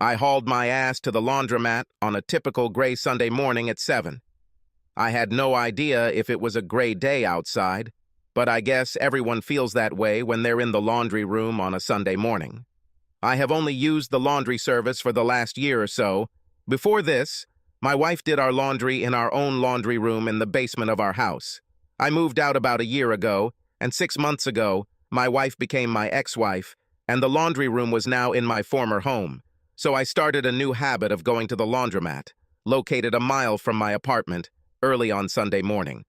I hauled my ass to the laundromat on a typical gray Sunday morning at 7. I had no idea if it was a gray day outside, but I guess everyone feels that way when they're in the laundry room on a Sunday morning. I have only used the laundry service for the last year or so. Before this, my wife did our laundry in our own laundry room in the basement of our house. I moved out about a year ago, and 6 months ago, my wife became my ex-wife, and the laundry room was now in my former home. So I started a new habit of going to the laundromat, located a mile from my apartment, early on Sunday morning.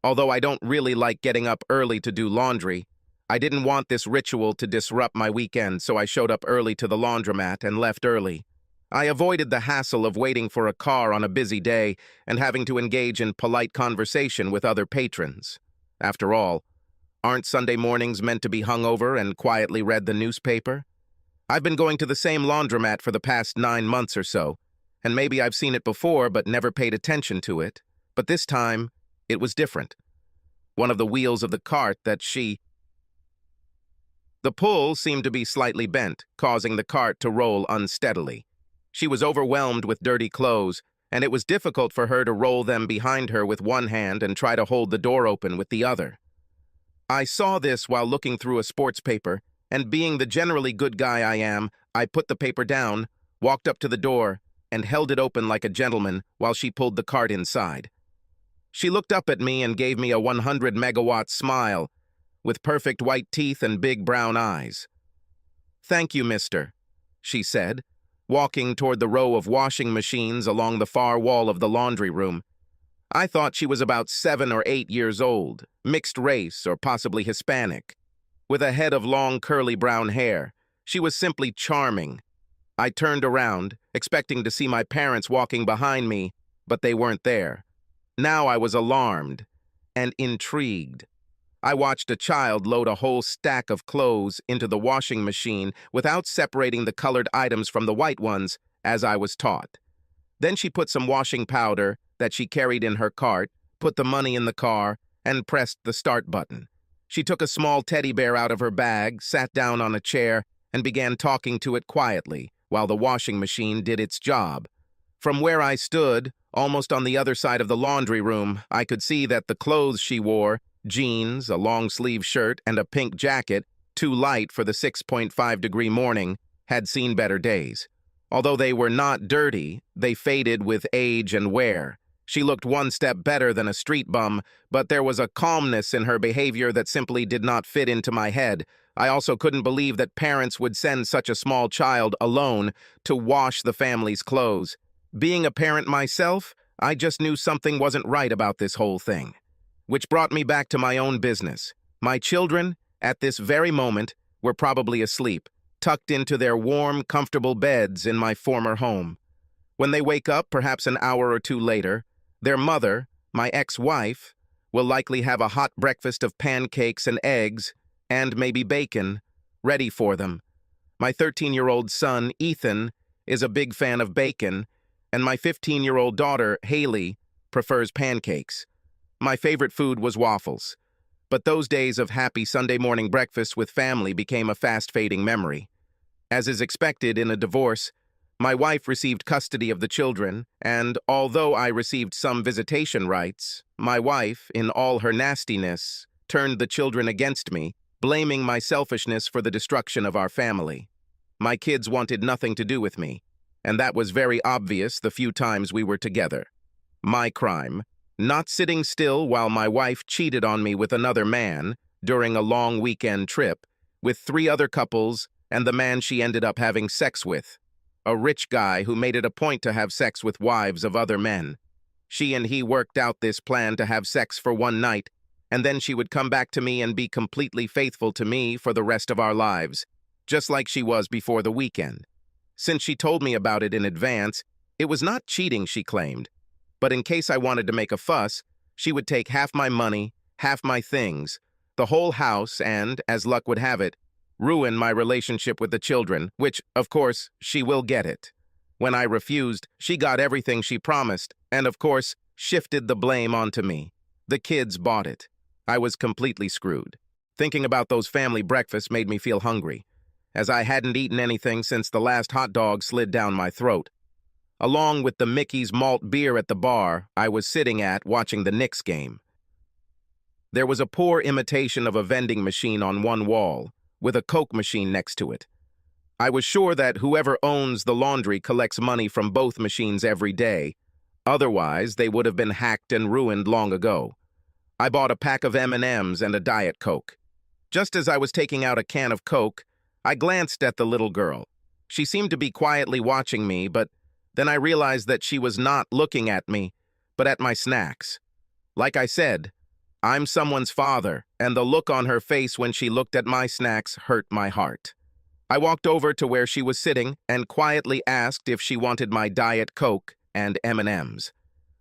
Although I don't really like getting up early to do laundry, I didn't want this ritual to disrupt my weekend, so I showed up early to the laundromat and left early. I avoided the hassle of waiting for a car on a busy day and having to engage in polite conversation with other patrons. After all, aren't Sunday mornings meant to be hungover and quietly read the newspaper? I've been going to the same laundromat for the past 9 months or so, and maybe I've seen it before but never paid attention to it. But this time, it was different. One of the wheels of the cart The pull seemed to be slightly bent, causing the cart to roll unsteadily. She was overwhelmed with dirty clothes, and it was difficult for her to roll them behind her with one hand and try to hold the door open with the other. I saw this while looking through a sports paper, and being the generally good guy I am, I put the paper down, walked up to the door, and held it open like a gentleman while she pulled the cart inside. She looked up at me and gave me a 100-megawatt smile, with perfect white teeth and big brown eyes. "Thank you, mister," she said, walking toward the row of washing machines along the far wall of the laundry room. I thought she was about 7 or 8 years old, mixed race or possibly Hispanic. With a head of long curly brown hair, she was simply charming. I turned around, expecting to see my parents walking behind me, but they weren't there. Now I was alarmed and intrigued. I watched a child load a whole stack of clothes into the washing machine without separating the colored items from the white ones, as I was taught. Then she put some washing powder that she carried in her cart, put the money in the car, and pressed the start button. She took a small teddy bear out of her bag, sat down on a chair, and began talking to it quietly while the washing machine did its job. From where I stood, almost on the other side of the laundry room, I could see that the clothes she wore, jeans, a long-sleeve shirt, and a pink jacket, too light for the 6.5-degree morning, had seen better days. Although they were not dirty, they faded with age and wear. She looked one step better than a street bum, but there was a calmness in her behavior that simply did not fit into my head. I also couldn't believe that parents would send such a small child alone to wash the family's clothes. Being a parent myself, I just knew something wasn't right about this whole thing. Which brought me back to my own business. My children, at this very moment, were probably asleep, tucked into their warm, comfortable beds in my former home. When they wake up, perhaps an hour or two later, their mother, my ex-wife, will likely have a hot breakfast of pancakes and eggs, and maybe bacon, ready for them. My 13-year-old son, Ethan, is a big fan of bacon, and my 15-year-old daughter, Haley, prefers pancakes. My favorite food was waffles, but those days of happy Sunday morning breakfast with family became a fast-fading memory. As is expected in a divorce, my wife received custody of the children, and although I received some visitation rights, my wife, in all her nastiness, turned the children against me, blaming my selfishness for the destruction of our family. My kids wanted nothing to do with me, and that was very obvious the few times we were together. My crime, not sitting still while my wife cheated on me with another man during a long weekend trip, with 3 other couples and the man she ended up having sex with, a rich guy who made it a point to have sex with wives of other men. She and he worked out this plan to have sex for one night, and then she would come back to me and be completely faithful to me for the rest of our lives, just like she was before the weekend. Since she told me about it in advance, it was not cheating, she claimed, but in case I wanted to make a fuss, she would take half my money, half my things, the whole house, and, as luck would have it, ruin my relationship with the children, which, of course, she will get it. When I refused, she got everything she promised, and, of course, shifted the blame onto me. The kids bought it. I was completely screwed. Thinking about those family breakfasts made me feel hungry. as I hadn't eaten anything since the last hot dog slid down my throat. Along with the Mickey's malt beer at the bar I was sitting at watching the Knicks game. There was a poor imitation of a vending machine on one wall, with a Coke machine next to it. I was sure that whoever owns the laundry collects money from both machines every day. Otherwise, they would have been hacked and ruined long ago. I bought a pack of M&Ms and a Diet Coke. Just as I was taking out a can of Coke, I glanced at the little girl. She seemed to be quietly watching me, but then I realized that she was not looking at me, but at my snacks. Like I said, I'm someone's father, and the look on her face when she looked at my snacks hurt my heart. I walked over to where she was sitting and quietly asked if she wanted my Diet Coke and M&Ms.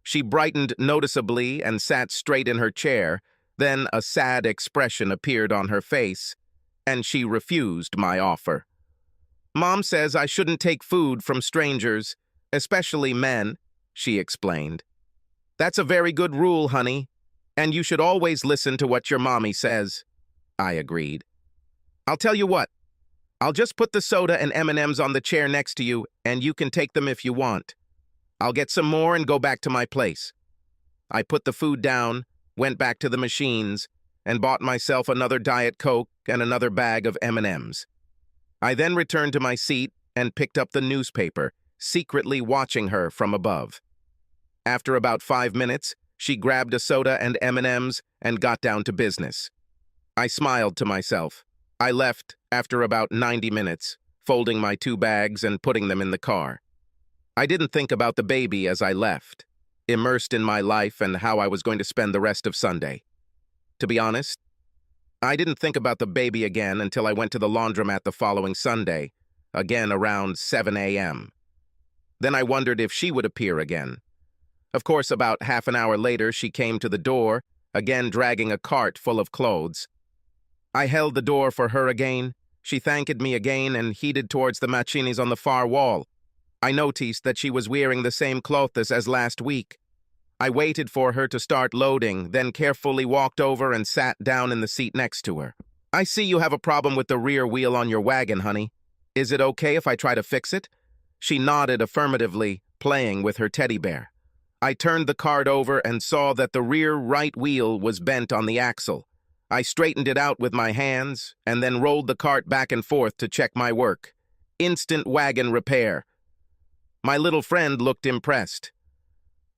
She brightened noticeably and sat straight in her chair. Then a sad expression appeared on her face, and she refused my offer. "Mom says I shouldn't take food from strangers, especially men," she explained. "That's a very good rule, honey, and you should always listen to what your mommy says," I agreed. "I'll tell you what. I'll just put the soda and M&Ms on the chair next to you, and you can take them if you want. I'll get some more and go back to my place." I put the food down, went back to the machines, and bought myself another Diet Coke and another bag of M&Ms. I then returned to my seat and picked up the newspaper, secretly watching her from above. After about 5 minutes, she grabbed a soda and M&Ms and got down to business. I smiled to myself. I left after about 90 minutes, folding my 2 bags and putting them in the car. I didn't think about the baby as I left, immersed in my life and how I was going to spend the rest of Sunday. To be honest, I didn't think about the baby again until I went to the laundromat the following Sunday, again around 7 a.m. Then I wondered if she would appear again. Of course, about half an hour later, she came to the door, again dragging a cart full of clothes. I held the door for her again. She thanked me again and headed towards the machines on the far wall. I noticed that she was wearing the same clothes as last week. I waited for her to start loading, then carefully walked over and sat down in the seat next to her. "I see you have a problem with the rear wheel on your wagon, honey. Is it okay if I try to fix it?" She nodded affirmatively, playing with her teddy bear. I turned the cart over and saw that the rear right wheel was bent on the axle. I straightened it out with my hands and then rolled the cart back and forth to check my work. Instant wagon repair. My little friend looked impressed.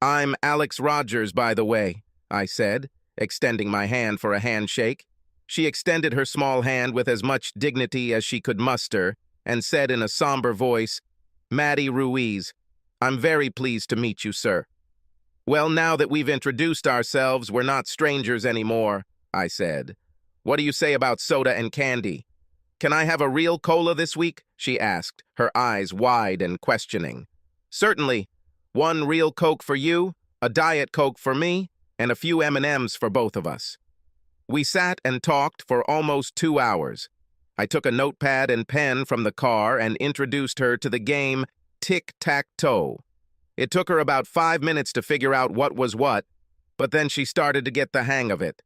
"I'm Alex Rogers, by the way," I said, extending my hand for a handshake. She extended her small hand with as much dignity as she could muster and said in a somber voice, "Maddie Ruiz, I'm very pleased to meet you, sir." "Well, now that we've introduced ourselves, we're not strangers anymore," I said. "What do you say about soda and candy?" "Can I have a real cola this week?" she asked, her eyes wide and questioning. "Certainly. 1 real Coke for you, a Diet Coke for me, and a few M&Ms for both of us." We sat and talked for almost 2 hours. I took a notepad and pen from the car and introduced her to the game Tic-Tac-Toe. It took her about 5 minutes to figure out what was what, but then she started to get the hang of it.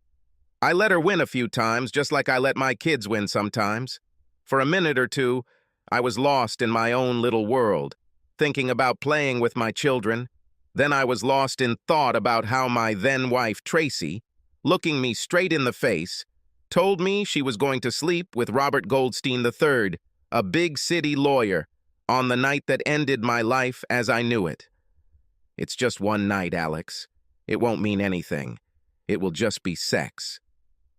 I let her win a few times, just like I let my kids win sometimes. For a minute or two, I was lost in my own little world, thinking about playing with my children. Then I was lost in thought about how my then-wife, Tracy, looking me straight in the face, told me she was going to sleep with Robert Goldstein III, a big city lawyer, on the night that ended my life as I knew it. It's just one night, Alex. It won't mean anything. It will just be sex.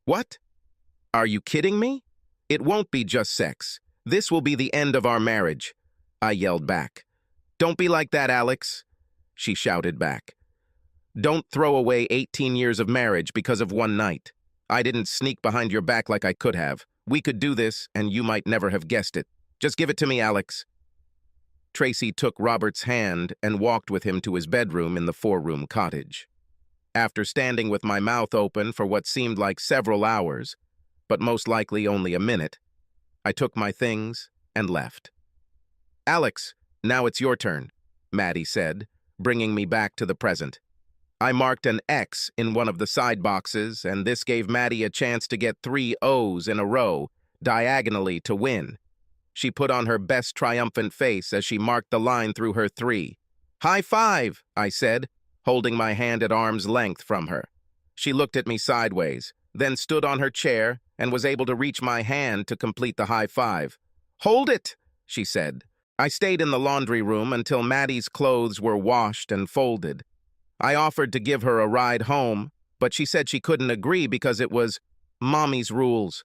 What? Are you kidding me? It won't be just sex. This will be the end of our marriage, I yelled back. Don't be like that, Alex, she shouted back. Don't throw away 18 years of marriage because of one night. I didn't sneak behind your back like I could have. We could do this, and you might never have guessed it. Just give it to me, Alex. Tracy took Robert's hand and walked with him to his bedroom in the 4-room cottage. After standing with my mouth open for what seemed like several hours, but most likely only a minute, I took my things and left. Alex, now it's your turn, Maddie said, bringing me back to the present. I marked an X in one of the side boxes, and this gave Maddie a chance to get 3 O's in a row, diagonally, to win. She put on her best triumphant face as she marked the line through her 3. "High five," I said, holding my hand at arm's length from her. She looked at me sideways, then stood on her chair and was able to reach my hand to complete the high five. "Hold it," she said. I stayed in the laundry room until Maddie's clothes were washed and folded. I offered to give her a ride home, but she said she couldn't agree because it was Mommy's rules.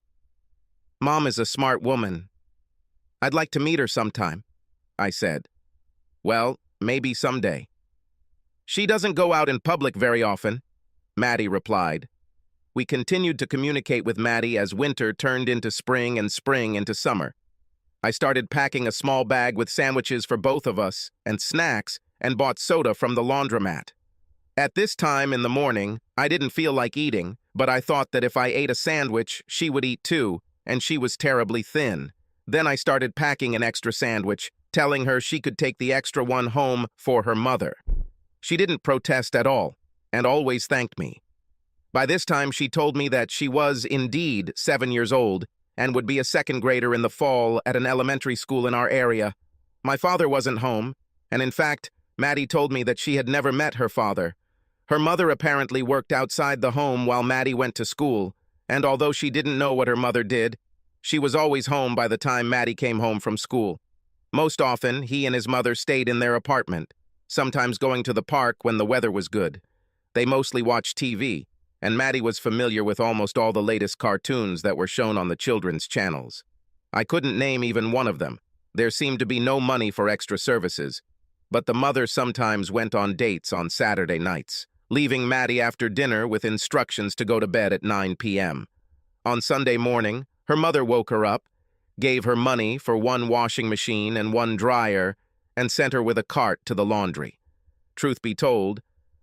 Mom is a smart woman. I'd like to meet her sometime, I said. Well, maybe someday. She doesn't go out in public very often, Maddie replied. We continued to communicate with Maddie as winter turned into spring and spring into summer. I started packing a small bag with sandwiches for both of us and snacks and bought soda from the laundromat. At this time in the morning, I didn't feel like eating, but I thought that if I ate a sandwich, she would eat too, and she was terribly thin. Then I started packing an extra sandwich, telling her she could take the extra one home for her mother. She didn't protest at all, and always thanked me. By this time, she told me that she was indeed 7 years old and would be a second grader in the fall at an elementary school in our area. My father wasn't home, and in fact, Maddie told me that she had never met her father. Her mother apparently worked outside the home while Maddie went to school, and although she didn't know what her mother did, she was always home by the time Maddie came home from school. Most often, he and his mother stayed in their apartment, sometimes going to the park when the weather was good. They mostly watched TV, and Maddie was familiar with almost all the latest cartoons that were shown on the children's channels. I couldn't name even one of them. There seemed to be no money for extra services, but the mother sometimes went on dates on Saturday nights, leaving Maddie after dinner with instructions to go to bed at 9 p.m. On Sunday morning, her mother woke her up, gave her money for one washing machine and one dryer, and sent her with a cart to the laundry. Truth be told,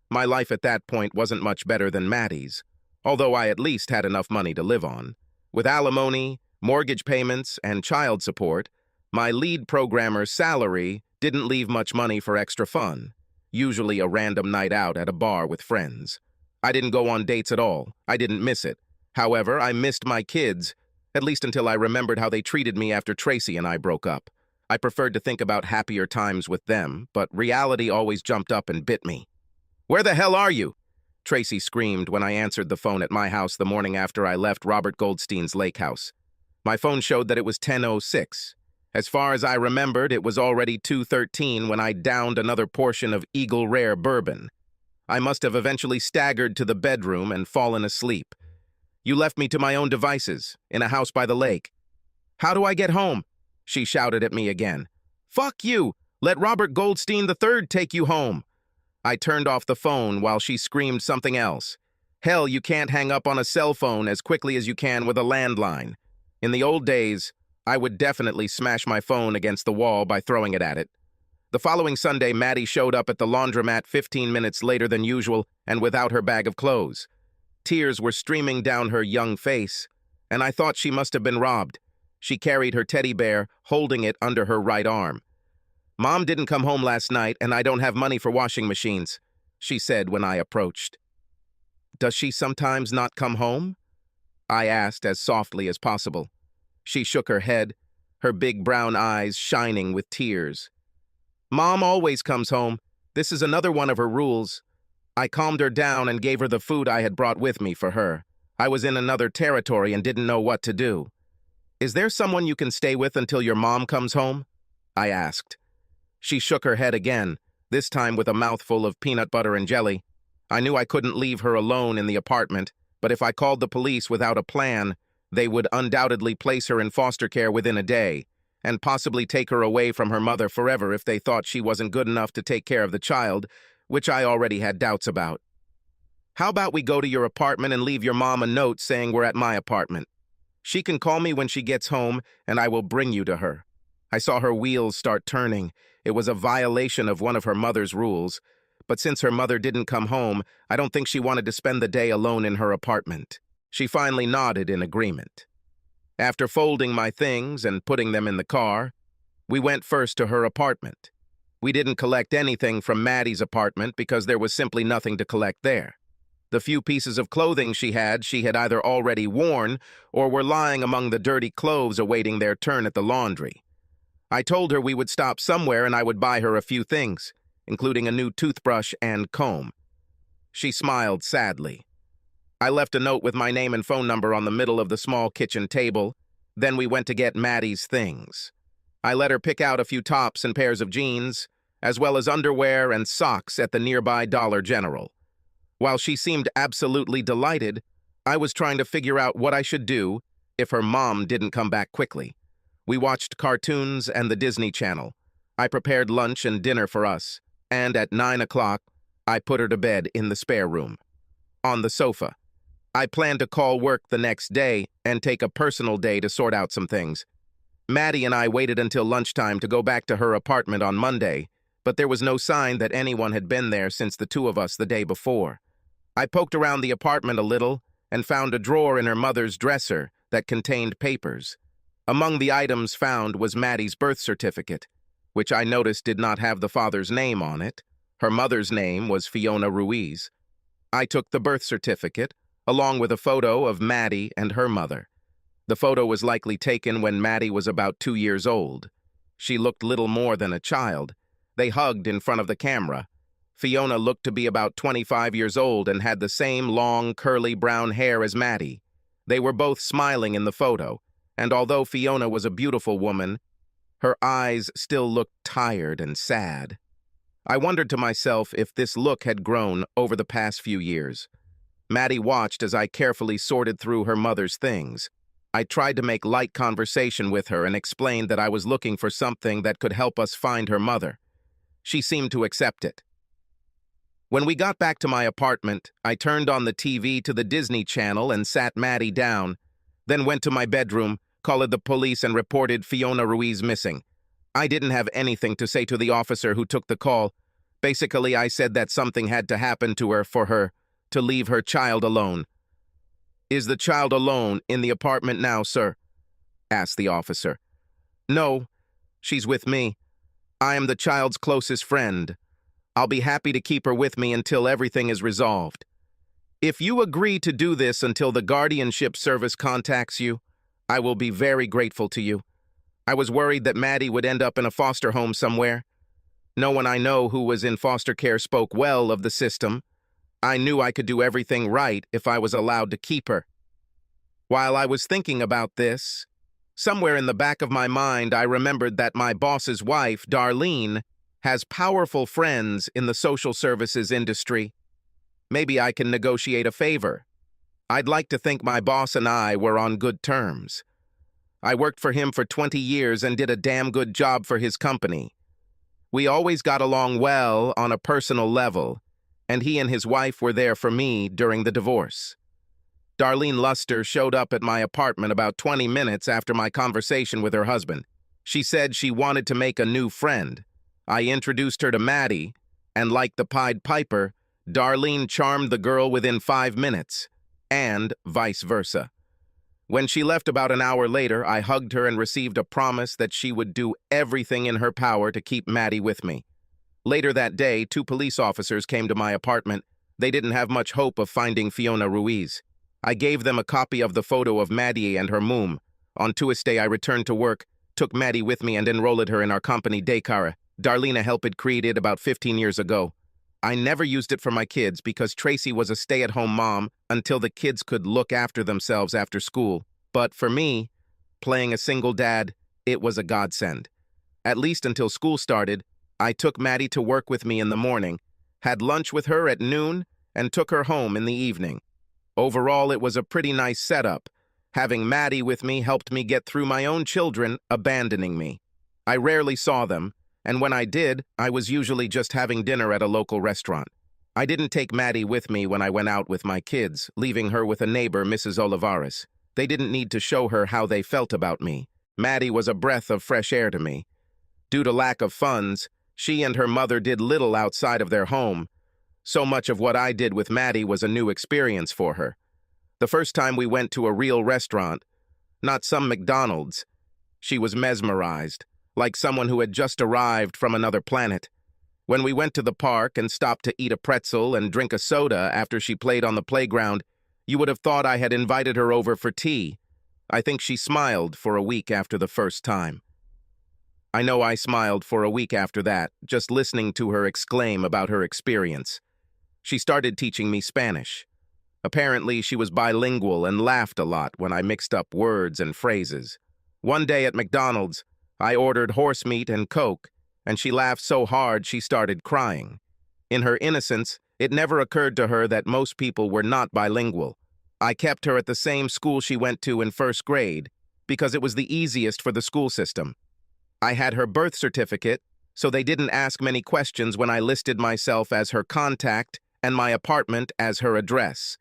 my life at that point wasn't much better than Maddie's, although I at least had enough money to live on. With alimony, mortgage payments, and child support, my lead programmer's salary didn't leave much money for extra fun, usually a random night out at a bar with friends. I didn't go on dates at all. I didn't miss it. However, I missed my kids, at least until I remembered how they treated me after Tracy and I broke up. I preferred to think about happier times with them, but reality always jumped up and bit me. "Where the hell are you?" Tracy screamed when I answered the phone at my house the morning after I left Robert Goldstein's lake house. My phone showed that it was 10:06. As far as I remembered, it was already 2:13 when I downed another portion of Eagle Rare bourbon. I must have eventually staggered to the bedroom and fallen asleep. "You left me to my own devices, in a house by the lake." "How do I get home?" she shouted at me again. "Fuck you! Let Robert Goldstein III take you home." I turned off the phone while she screamed something else. Hell, you can't hang up on a cell phone as quickly as you can with a landline. In the old days, I would definitely smash my phone against the wall by throwing it at it. The following Sunday, Maddie showed up at the laundromat 15 minutes later than usual and without her bag of clothes. Tears were streaming down her young face, and I thought she must have been robbed. She carried her teddy bear, holding it under her right arm. "Mom didn't come home last night, and I don't have money for washing machines," she said when I approached. "Does she sometimes not come home?" I asked as softly as possible. She shook her head, her big brown eyes shining with tears. "Mom always comes home. This is another one of her rules." I calmed her down and gave her the food I had brought with me for her. I was in another territory and didn't know what to do. "Is there someone you can stay with until your mom comes home?" I asked. She shook her head again, this time with a mouthful of peanut butter and jelly. I knew I couldn't leave her alone in the apartment, but if I called the police without a plan, they would undoubtedly place her in foster care within a day, and possibly take her away from her mother forever if they thought she wasn't good enough to take care of the child, which I already had doubts about. "How about we go to your apartment and leave your mom a note saying we're at my apartment? She can call me when she gets home, and I will bring you to her." I saw her wheels start turning. It was a violation of one of her mother's rules, but since her mother didn't come home, I don't think she wanted to spend the day alone in her apartment. She finally nodded in agreement. After folding my things and putting them in the car, we went first to her apartment. We didn't collect anything from Maddie's apartment because there was simply nothing to collect there. The few pieces of clothing she had either already worn or were lying among the dirty clothes awaiting their turn at the laundry. I told her we would stop somewhere and I would buy her a few things, including a new toothbrush and comb. She smiled sadly. I left a note with my name and phone number on the middle of the small kitchen table. Then we went to get Maddie's things. I let her pick out a few tops and pairs of jeans, as well as underwear and socks at the nearby Dollar General. While she seemed absolutely delighted, I was trying to figure out what I should do if her mom didn't come back quickly. We watched cartoons and the Disney Channel. I prepared lunch and dinner for us, and at 9 o'clock, I put her to bed in the spare room. On the sofa. I planned to call work the next day and take a personal day to sort out some things. Maddie and I waited until lunchtime to go back to her apartment on Monday, but there was no sign that anyone had been there since the two of us the day before. I poked around the apartment a little and found a drawer in her mother's dresser that contained papers. Among the items found was Maddie's birth certificate, which I noticed did not have the father's name on it. Her mother's name was Fiona Ruiz. I took the birth certificate, along with a photo of Maddie and her mother. The photo was likely taken when Maddie was about 2 years old. She looked little more than a child. They hugged in front of the camera. Fiona looked to be about 25 years old and had the same long, curly brown hair as Maddie. They were both smiling in the photo, and although Fiona was a beautiful woman, her eyes still looked tired and sad. I wondered to myself if this look had grown over the past few years. Maddie watched as I carefully sorted through her mother's things. I tried to make light conversation with her and explained that I was looking for something that could help us find her mother. She seemed to accept it. When we got back to my apartment, I turned on the TV to the Disney Channel and sat Maddie down, then went to my bedroom, called the police, and reported Fiona Ruiz missing. I didn't have anything to say to the officer who took the call. Basically, I said that something had to happen to her for her to leave her child alone. "Is the child alone in the apartment now, sir?" asked the officer. "No, she's with me. I am the child's closest friend. I'll be happy to keep her with me until everything is resolved. If you agree to do this until the guardianship service contacts you, I will be very grateful to you. I was worried that Maddie would end up in a foster home somewhere. No one I know who was in foster care spoke well of the system. I knew I could do everything right if I was allowed to keep her." While I was thinking about this, somewhere in the back of my mind I remembered that my boss's wife, Darlene, has powerful friends in the social services industry. Maybe I can negotiate a favor. I'd like to think my boss and I were on good terms. I worked for him for 20 years and did a damn good job for his company. We always got along well on a personal level, and he and his wife were there for me during the divorce. Darlene Luster showed up at my apartment about 20 minutes after my conversation with her husband. She said she wanted to make a new friend. I introduced her to Maddie, and like the Pied Piper, Darlene charmed the girl within 5 minutes, and vice versa. When she left about an hour later, I hugged her and received a promise that she would do everything in her power to keep Maddie with me. Later that day, 2 police officers came to my apartment. They didn't have much hope of finding Fiona Ruiz. I gave them a copy of the photo of Maddie and her mum. On Tuesday, I returned to work, took Maddie with me and enrolled her in our company daycare. Darlene helped created about 15 years ago. I never used it for my kids because Tracy was a stay-at-home mom until the kids could look after themselves after school. But for me, playing a single dad, it was a godsend. At least until school started, I took Maddie to work with me in the morning, had lunch with her at noon, and took her home in the evening. Overall, it was a pretty nice setup. Having Maddie with me helped me get through my own children abandoning me. I rarely saw them, and when I did, I was usually just having dinner at a local restaurant. I didn't take Maddie with me when I went out with my kids, leaving her with a neighbor, Mrs. Olivares. They didn't need to show her how they felt about me. Maddie was a breath of fresh air to me. Due to lack of funds, she and her mother did little outside of their home. So much of what I did with Maddie was a new experience for her. The first time we went to a real restaurant, not some McDonald's, she was mesmerized, like someone who had just arrived from another planet. When we went to the park and stopped to eat a pretzel and drink a soda after she played on the playground, you would have thought I had invited her over for tea. I think she smiled for a week after the first time. I know I smiled for a week after that, just listening to her exclaim about her experience. She started teaching me Spanish. Apparently, she was bilingual and laughed a lot when I mixed up words and phrases. One day at McDonald's, I ordered horse meat and Coke, and she laughed so hard she started crying. In her innocence, it never occurred to her that most people were not bilingual. I kept her at the same school she went to in first grade because it was the easiest for the school system. I had her birth certificate, so they didn't ask many questions when I listed myself as her contact and my apartment as her address.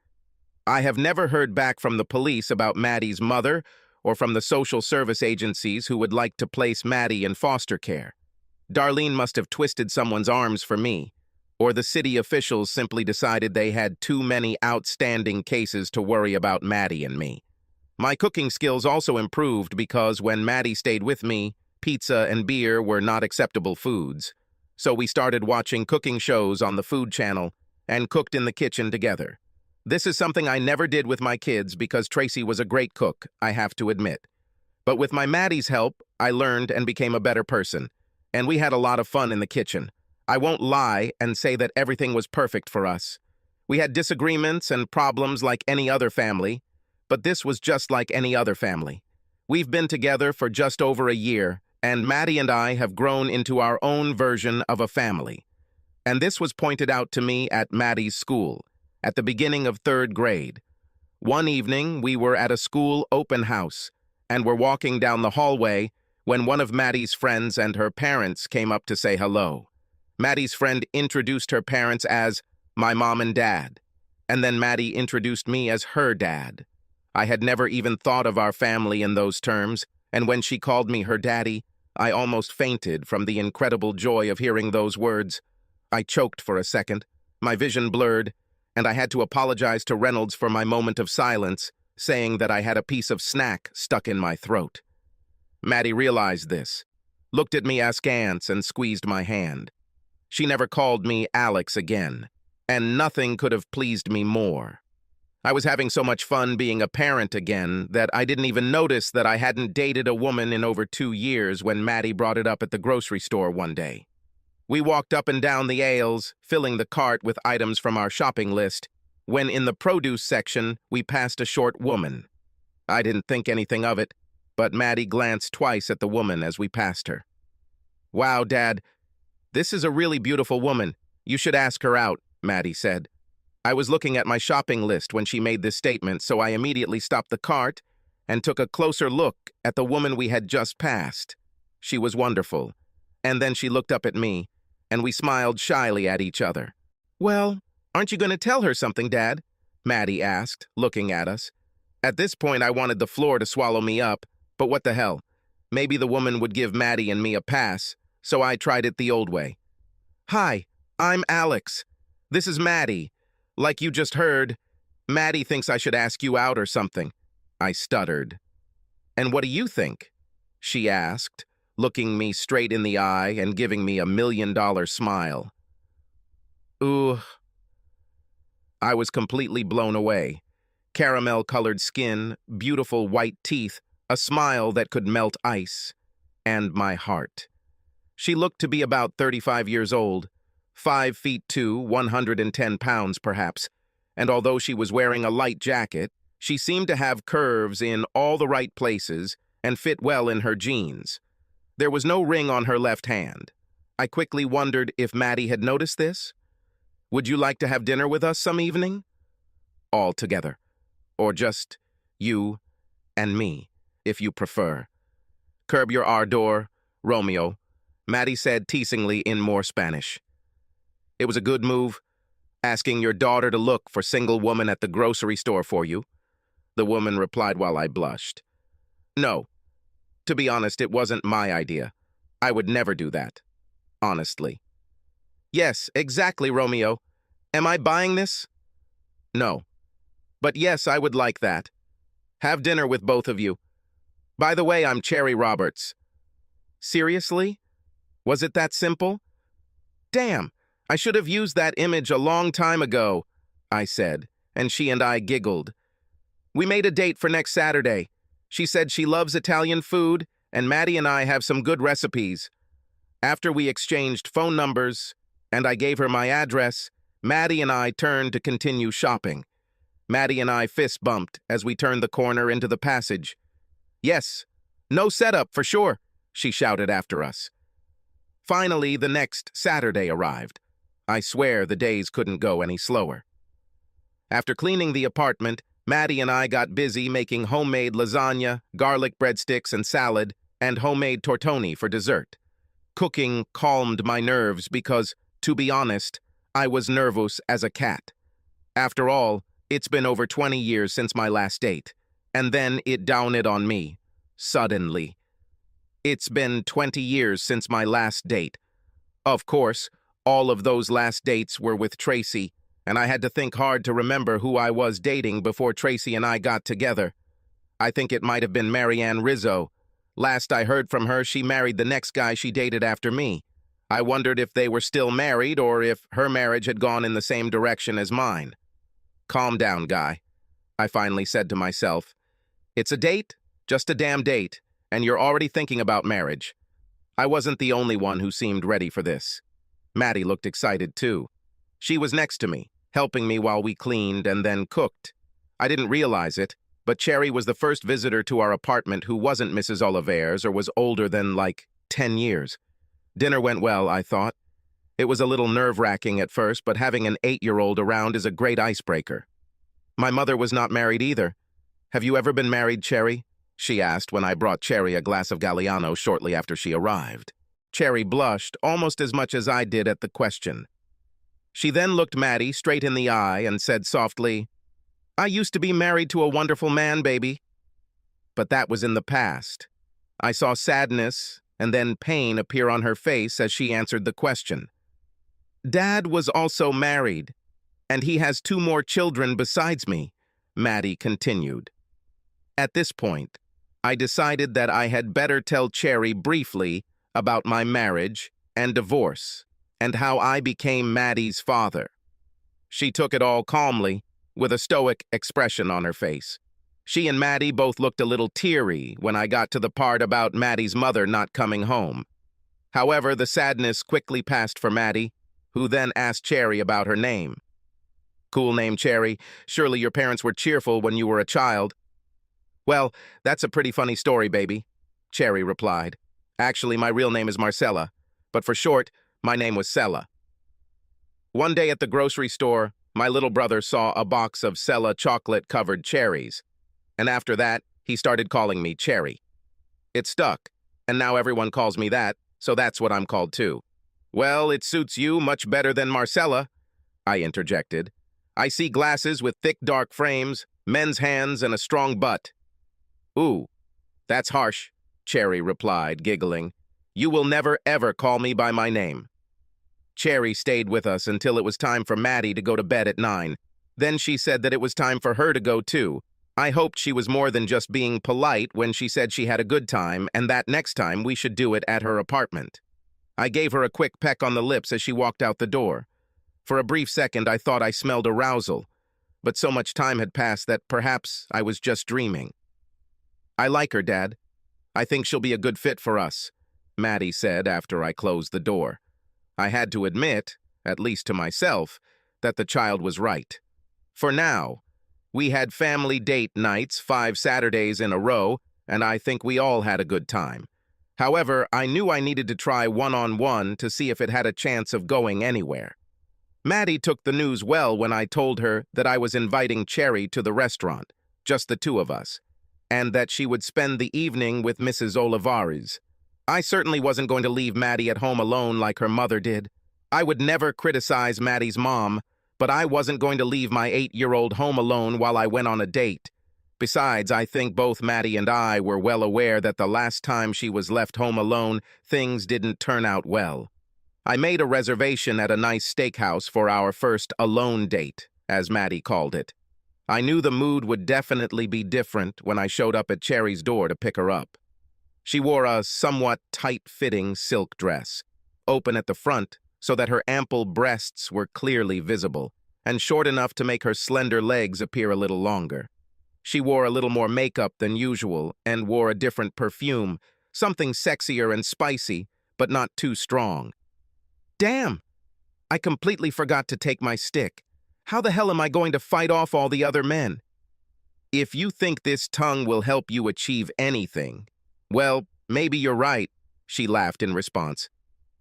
I have never heard back from the police about Maddie's mother or from the social service agencies who would like to place Maddie in foster care. Darlene must have twisted someone's arms for me, or the city officials simply decided they had too many outstanding cases to worry about Maddie and me. My cooking skills also improved because when Maddie stayed with me, pizza and beer were not acceptable foods. So we started watching cooking shows on the Food Channel and cooked in the kitchen together. This is something I never did with my kids because Tracy was a great cook, I have to admit. But with my Maddie's help, I learned and became a better person. And we had a lot of fun in the kitchen. I won't lie and say that everything was perfect for us. We had disagreements and problems like any other family, but this was just like any other family. We've been together for just over a year, and Maddie and I have grown into our own version of a family. And this was pointed out to me at Maddie's school, at the beginning of third grade. One evening, we were at a school open house, and were walking down the hallway when one of Maddie's friends and her parents came up to say hello. Maddie's friend introduced her parents as my mom and dad, and then Maddie introduced me as her dad. I had never even thought of our family in those terms, and when she called me her daddy, I almost fainted from the incredible joy of hearing those words. I choked for a second, my vision blurred, and I had to apologize to Reynolds for my moment of silence, saying that I had a piece of snack stuck in my throat. Maddie realized this, looked at me askance, and squeezed my hand. She never called me Alex again, and nothing could have pleased me more. I was having so much fun being a parent again that I didn't even notice that I hadn't dated a woman in over 2 years when Maddie brought it up at the grocery store one day. We walked up and down the aisles, filling the cart with items from our shopping list, when in the produce section we passed a short woman. I didn't think anything of it, but Maddie glanced twice at the woman as we passed her. "Wow, Dad, this is a really beautiful woman. You should ask her out," Maddie said. I was looking at my shopping list when she made this statement, so I immediately stopped the cart and took a closer look at the woman we had just passed. She was wonderful. And then she looked up at me, and we smiled shyly at each other. "Well, aren't you going to tell her something, Dad?" Maddie asked, looking at us. At this point, I wanted the floor to swallow me up, but what the hell? Maybe the woman would give Maddie and me a pass, so I tried it the old way. "Hi, I'm Alex. This is Maddie. Like you just heard, Maddie thinks I should ask you out or something," I stuttered. "And what do you think?" she asked, looking me straight in the eye and giving me $1 million smile. Ooh. I was completely blown away. Caramel-colored skin, beautiful white teeth, a smile that could melt ice, and my heart. She looked to be about 35 years old, 5'2", 110 pounds perhaps, and although she was wearing a light jacket, she seemed to have curves in all the right places and fit well in her jeans. There was no ring on her left hand. I quickly wondered if Maddie had noticed this. "Would you like to have dinner with us some evening?" "All together. Or just you and me, if you prefer." "Curb your ardor, Romeo," Maddie said teasingly in more Spanish. "It was a good move, asking your daughter to look for single woman at the grocery store for you," the woman replied while I blushed. "No. To be honest, it wasn't my idea. I would never do that. Honestly." "Yes, exactly, Romeo. Am I buying this?" "No. But yes, I would like that. Have dinner with both of you. By the way, I'm Cherry Roberts." "Seriously? Was it that simple?" "Damn, I should have used that image a long time ago," I said, and she and I giggled. "We made a date for next Saturday. She said she loves Italian food, and Maddie and I have some good recipes. After we exchanged phone numbers, and I gave her my address, Maddie and I turned to continue shopping. Maddie and I fist bumped as we turned the corner into the passage. "Yes, no setup for sure," she shouted after us. Finally, the next Saturday arrived. I swear the days couldn't go any slower. After cleaning the apartment, Maddie and I got busy making homemade lasagna, garlic breadsticks and salad, and homemade tortoni for dessert. Cooking calmed my nerves because, to be honest, I was nervous as a cat. After all, it's been over 20 years since my last date, and then it dawned on me, suddenly. It's been 20 years since my last date. Of course, all of those last dates were with Tracy, and I had to think hard to remember who I was dating before Tracy and I got together. I think it might have been Marianne Rizzo. Last I heard from her, she married the next guy she dated after me. I wondered if they were still married or if her marriage had gone in the same direction as mine. "Calm down, guy," I finally said to myself. "It's a date, just a damn date, and you're already thinking about marriage." I wasn't the only one who seemed ready for this. Maddie looked excited too. She was next to me, helping me while we cleaned and then cooked. I didn't realize it, but Cherry was the first visitor to our apartment who wasn't Mrs. Olivers or was older than, 10 years. Dinner went well, I thought. It was a little nerve-wracking at first, but having an 8-year-old around is a great icebreaker. My mother was not married either. "Have you ever been married, Cherry?" she asked when I brought Cherry a glass of Galliano shortly after she arrived. Cherry blushed almost as much as I did at the question. She then looked Maddie straight in the eye and said softly, "I used to be married to a wonderful man, baby." But that was in the past. I saw sadness and then pain appear on her face as she answered the question. "Dad was also married, and he has 2 more children besides me," Maddie continued. At this point, I decided that I had better tell Cherry briefly about my marriage and divorce, and how I became Maddie's father. She took it all calmly, with a stoic expression on her face. She and Maddie both looked a little teary when I got to the part about Maddie's mother not coming home. However, the sadness quickly passed for Maddie, who then asked Cherry about her name. "Cool name, Cherry. Surely your parents were cheerful when you were a child." "Well, that's a pretty funny story, baby," Cherry replied. "Actually, my real name is Marcella, but for short, my name was Sella." One day at the grocery store, my little brother saw a box of Sella chocolate-covered cherries, and after that, he started calling me Cherry. It stuck, and now everyone calls me that, so that's what I'm called too. "Well, it suits you much better than Marcella," I interjected. "I see glasses with thick dark frames, men's hands, and a strong butt." "Ooh, that's harsh," Cherry replied, giggling. "You will never ever call me by my name." Cherry stayed with us until it was time for Maddie to go to bed at 9. Then she said that it was time for her to go too. I hoped she was more than just being polite when she said she had a good time and that next time we should do it at her apartment. I gave her a quick peck on the lips as she walked out the door. For a brief second, I thought I smelled arousal, but so much time had passed that perhaps I was just dreaming. "I like her, Dad. I think she'll be a good fit for us," Maddie said after I closed the door. I had to admit, at least to myself, that the child was right. For now, we had family date nights 5 Saturdays in a row, and I think we all had a good time. However, I knew I needed to try one-on-one to see if it had a chance of going anywhere. Maddie took the news well when I told her that I was inviting Cherry to the restaurant, just the 2 of us, and that she would spend the evening with Mrs. Olivares. I certainly wasn't going to leave Maddie at home alone like her mother did. I would never criticize Maddie's mom, but I wasn't going to leave my 8-year-old home alone while I went on a date. Besides, I think both Maddie and I were well aware that the last time she was left home alone, things didn't turn out well. I made a reservation at a nice steakhouse for our first alone date, as Maddie called it. I knew the mood would definitely be different when I showed up at Cherry's door to pick her up. She wore a somewhat tight-fitting silk dress, open at the front so that her ample breasts were clearly visible, and short enough to make her slender legs appear a little longer. She wore a little more makeup than usual and wore a different perfume, Something sexier and spicy, but not too strong. Damn! I completely forgot to take my stick. How the hell am I going to fight off all the other men? If you think this tongue will help you achieve anything, well, maybe you're right, she laughed in response.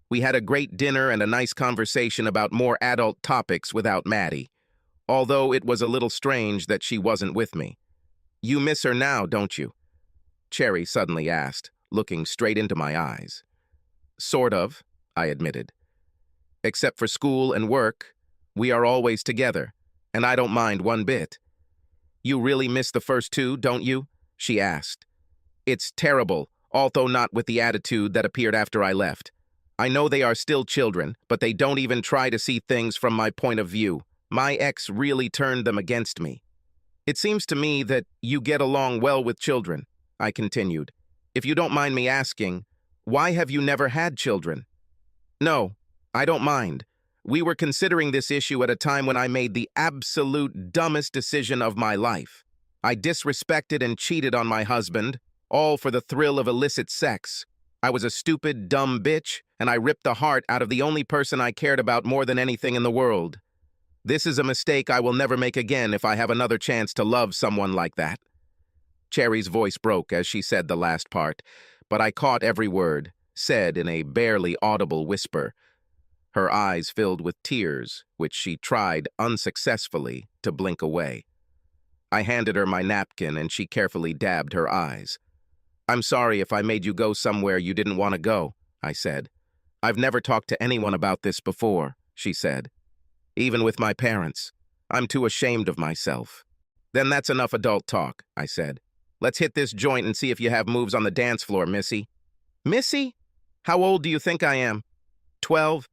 We had a great dinner and a nice conversation about more adult topics without Maddie, although it was a little strange that she wasn't with me. You miss her now, don't you? Cherry suddenly asked, looking straight into my eyes. Sort of, I admitted. Except for school and work, we are always together, and I don't mind one bit. You really miss the first two, don't you? She asked. It's terrible, although not with the attitude that appeared after I left. I know they are still children, but they don't even try to see things from my point of view. My ex really turned them against me. It seems to me that you get along well with children, I continued. If you don't mind me asking, why have you never had children? No, I don't mind. We were considering this issue at a time when I made the absolute dumbest decision of my life. I disrespected and cheated on my husband, all for the thrill of illicit sex. I was a stupid, dumb bitch, and I ripped the heart out of the only person I cared about more than anything in the world. This is a mistake I will never make again if I have another chance to love someone like that. Cherry's voice broke as she said the last part, but I caught every word, said in a barely audible whisper. Her eyes filled with tears, which she tried unsuccessfully to blink away. I handed her my napkin and she carefully dabbed her eyes. I'm sorry if I made you go somewhere you didn't want to go, I said. I've never talked to anyone about this before, she said. Even with my parents. I'm too ashamed of myself. Then that's enough adult talk, I said. Let's hit this joint and see if you have moves on the dance floor, Missy. Missy? How old do you think I am? 12?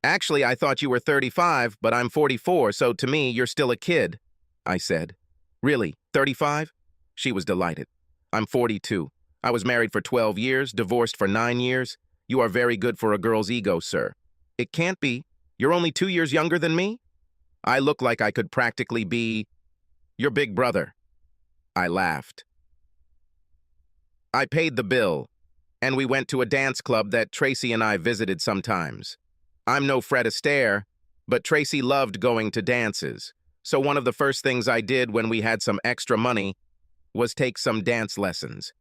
Actually, I thought you were 35, but I'm 44, so to me, you're still a kid, I said. Really, 35? She was delighted. I'm 42. I was married for 12 years, divorced for 9 years. You are very good for a girl's ego, sir. It can't be. You're only 2 years younger than me? I look like I could practically be your big brother. I laughed. I paid the bill, and we went to a dance club that Tracy and I visited sometimes. I'm no Fred Astaire, but Tracy loved going to dances, so one of the first things I did when we had some extra money was take some dance lessons.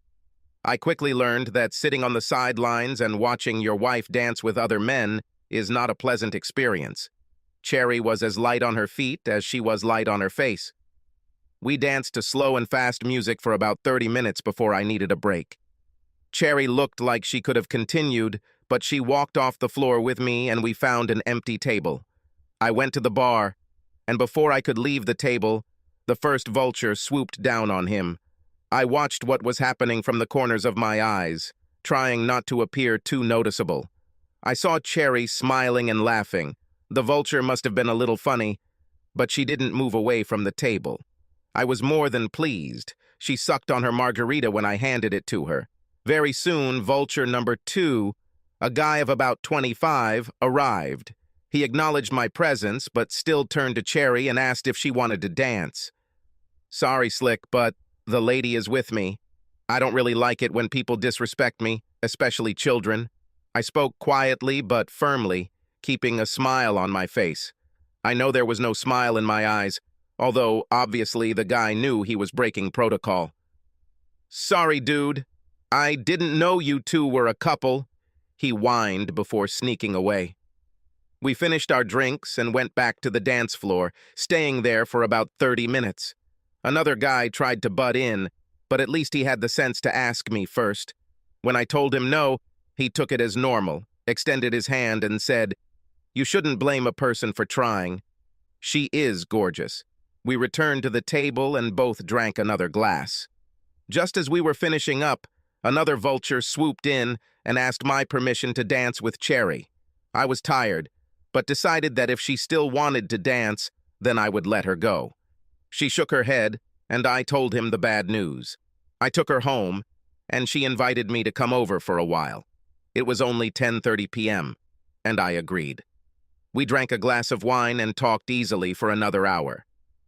I quickly learned that sitting on the sidelines and watching your wife dance with other men is not a pleasant experience. Cherry was as light on her feet as she was light on her face. We danced to slow and fast music for about 30 minutes before I needed a break. Cherry looked like she could have continued, but she walked off the floor with me and we found an empty table. I went to the bar, and before I could leave the table, the first vulture swooped down on him. I watched what was happening from the corners of my eyes, trying not to appear too noticeable. I saw Cherry smiling and laughing. The vulture must have been a little funny, but she didn't move away from the table. I was more than pleased. She sucked on her margarita when I handed it to her. Very soon, vulture number 2, a guy of about 25, arrived. He acknowledged my presence, but still turned to Cherry and asked if she wanted to dance. Sorry, Slick, but the lady is with me. I don't really like it when people disrespect me, especially children. I spoke quietly but firmly, keeping a smile on my face. I know there was no smile in my eyes, although obviously the guy knew he was breaking protocol. Sorry, dude. I didn't know you two were a couple, he whined before sneaking away. We finished our drinks and went back to the dance floor, staying there for about 30 minutes. Another guy tried to butt in, but at least he had the sense to ask me first. When I told him no, he took it as normal, extended his hand and said, "You shouldn't blame a person for trying. She is gorgeous." We returned to the table and both drank another glass. Just as we were finishing up, another vulture swooped in and asked my permission to dance with Cherry. I was tired, but decided that if she still wanted to dance, then I would let her go. She shook her head, and I told him the bad news. I took her home, and she invited me to come over for a while. It was only 10:30 p.m., and I agreed. We drank a glass of wine and talked easily for another hour.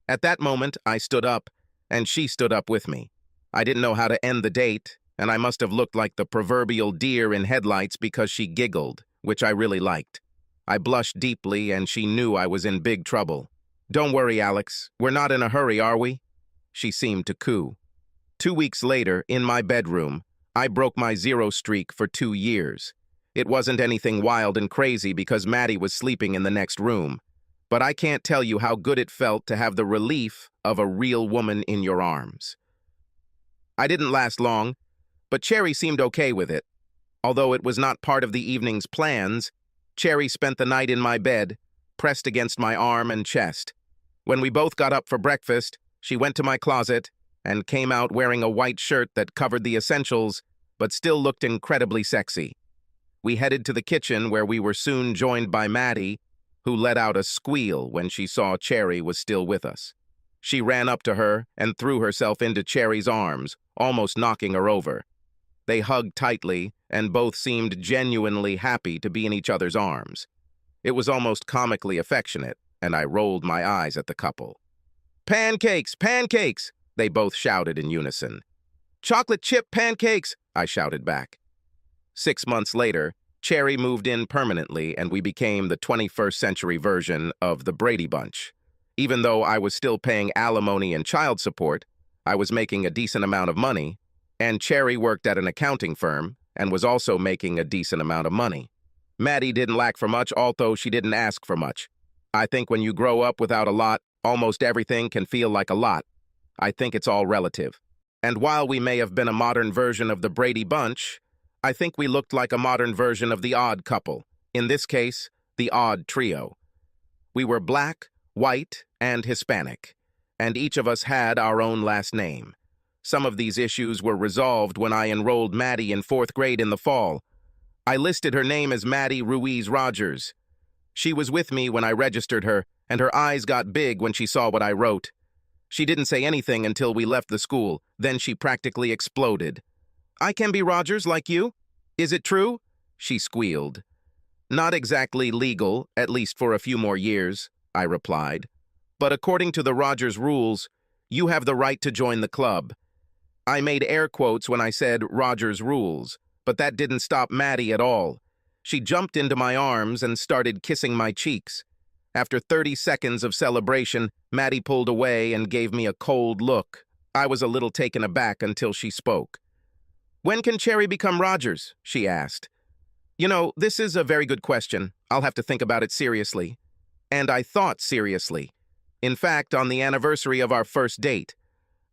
At that moment, I stood up, and she stood up with me. I didn't know how to end the date, and I must have looked like the proverbial deer in headlights because she giggled, which I really liked. I blushed deeply, and she knew I was in big trouble. "Don't worry, Alex. We're not in a hurry, are we?" She seemed to coo. 2 weeks later, in my bedroom, I broke my zero streak for 2 years. It wasn't anything wild and crazy because Maddie was sleeping in the next room. But I can't tell you how good it felt to have the relief of a real woman in your arms. I didn't last long, but Cherry seemed okay with it. Although it was not part of the evening's plans, Cherry spent the night in my bed, pressed against my arm and chest. When we both got up for breakfast, she went to my closet and came out wearing a white shirt that covered the essentials, but still looked incredibly sexy. We headed to the kitchen where we were soon joined by Maddie, who let out a squeal when she saw Cherry was still with us. She ran up to her and threw herself into Cherry's arms, almost knocking her over. They hugged tightly, and both seemed genuinely happy to be in each other's arms. It was almost comically affectionate, and I rolled my eyes at the couple. "Pancakes! Pancakes!" they both shouted in unison. "Chocolate chip pancakes!" I shouted back. 6 months later, Cherry moved in permanently, and we became the 21st century version of the Brady Bunch. Even though I was still paying alimony and child support, I was making a decent amount of money, and Cherry worked at an accounting firm and was also making a decent amount of money. Maddie didn't lack for much, although she didn't ask for much. I think when you grow up without a lot, almost everything can feel like a lot. I think it's all relative. And while we may have been a modern version of the Brady Bunch, I think we looked like a modern version of the Odd Couple, in this case, the Odd Trio. We were black, white, and Hispanic, and each of us had our own last name. Some of these issues were resolved when I enrolled Maddie in 4th grade in the fall. I listed her name as Maddie Ruiz Rogers. She was with me when I registered her, and her eyes got big when she saw what I wrote. She didn't say anything until we left the school, then she practically exploded. "I can be Rogers like you? Is it true?" she squealed. "Not exactly legal, at least for a few more years," I replied. "But according to the Rogers rules, you have the right to join the club." I made air quotes when I said Rogers rules, but that didn't stop Maddie at all. She jumped into my arms and started kissing my cheeks. After 30 seconds of celebration, Maddie pulled away and gave me a cold look. I was a little taken aback until she spoke. "When can Cherry become Rogers?" she asked. "You know, this is a very good question. I'll have to think about it seriously." And I thought seriously. In fact, on the anniversary of our first date,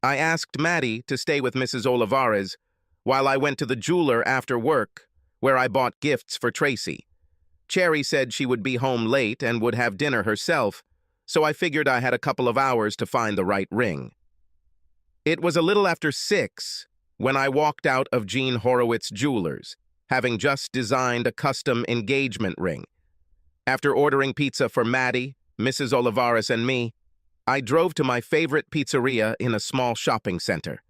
I asked Maddie to stay with Mrs. Olivares while I went to the jeweler after work, where I bought gifts for Tracy. Cherry said she would be home late and would have dinner herself, so I figured I had a couple of hours to find the right ring. It was a little after 6 when I walked out of Jean Horowitz Jewelers, having just designed a custom engagement ring. After ordering pizza for Maddie, Mrs. Olivares, and me, I drove to my favorite pizzeria in a small shopping center.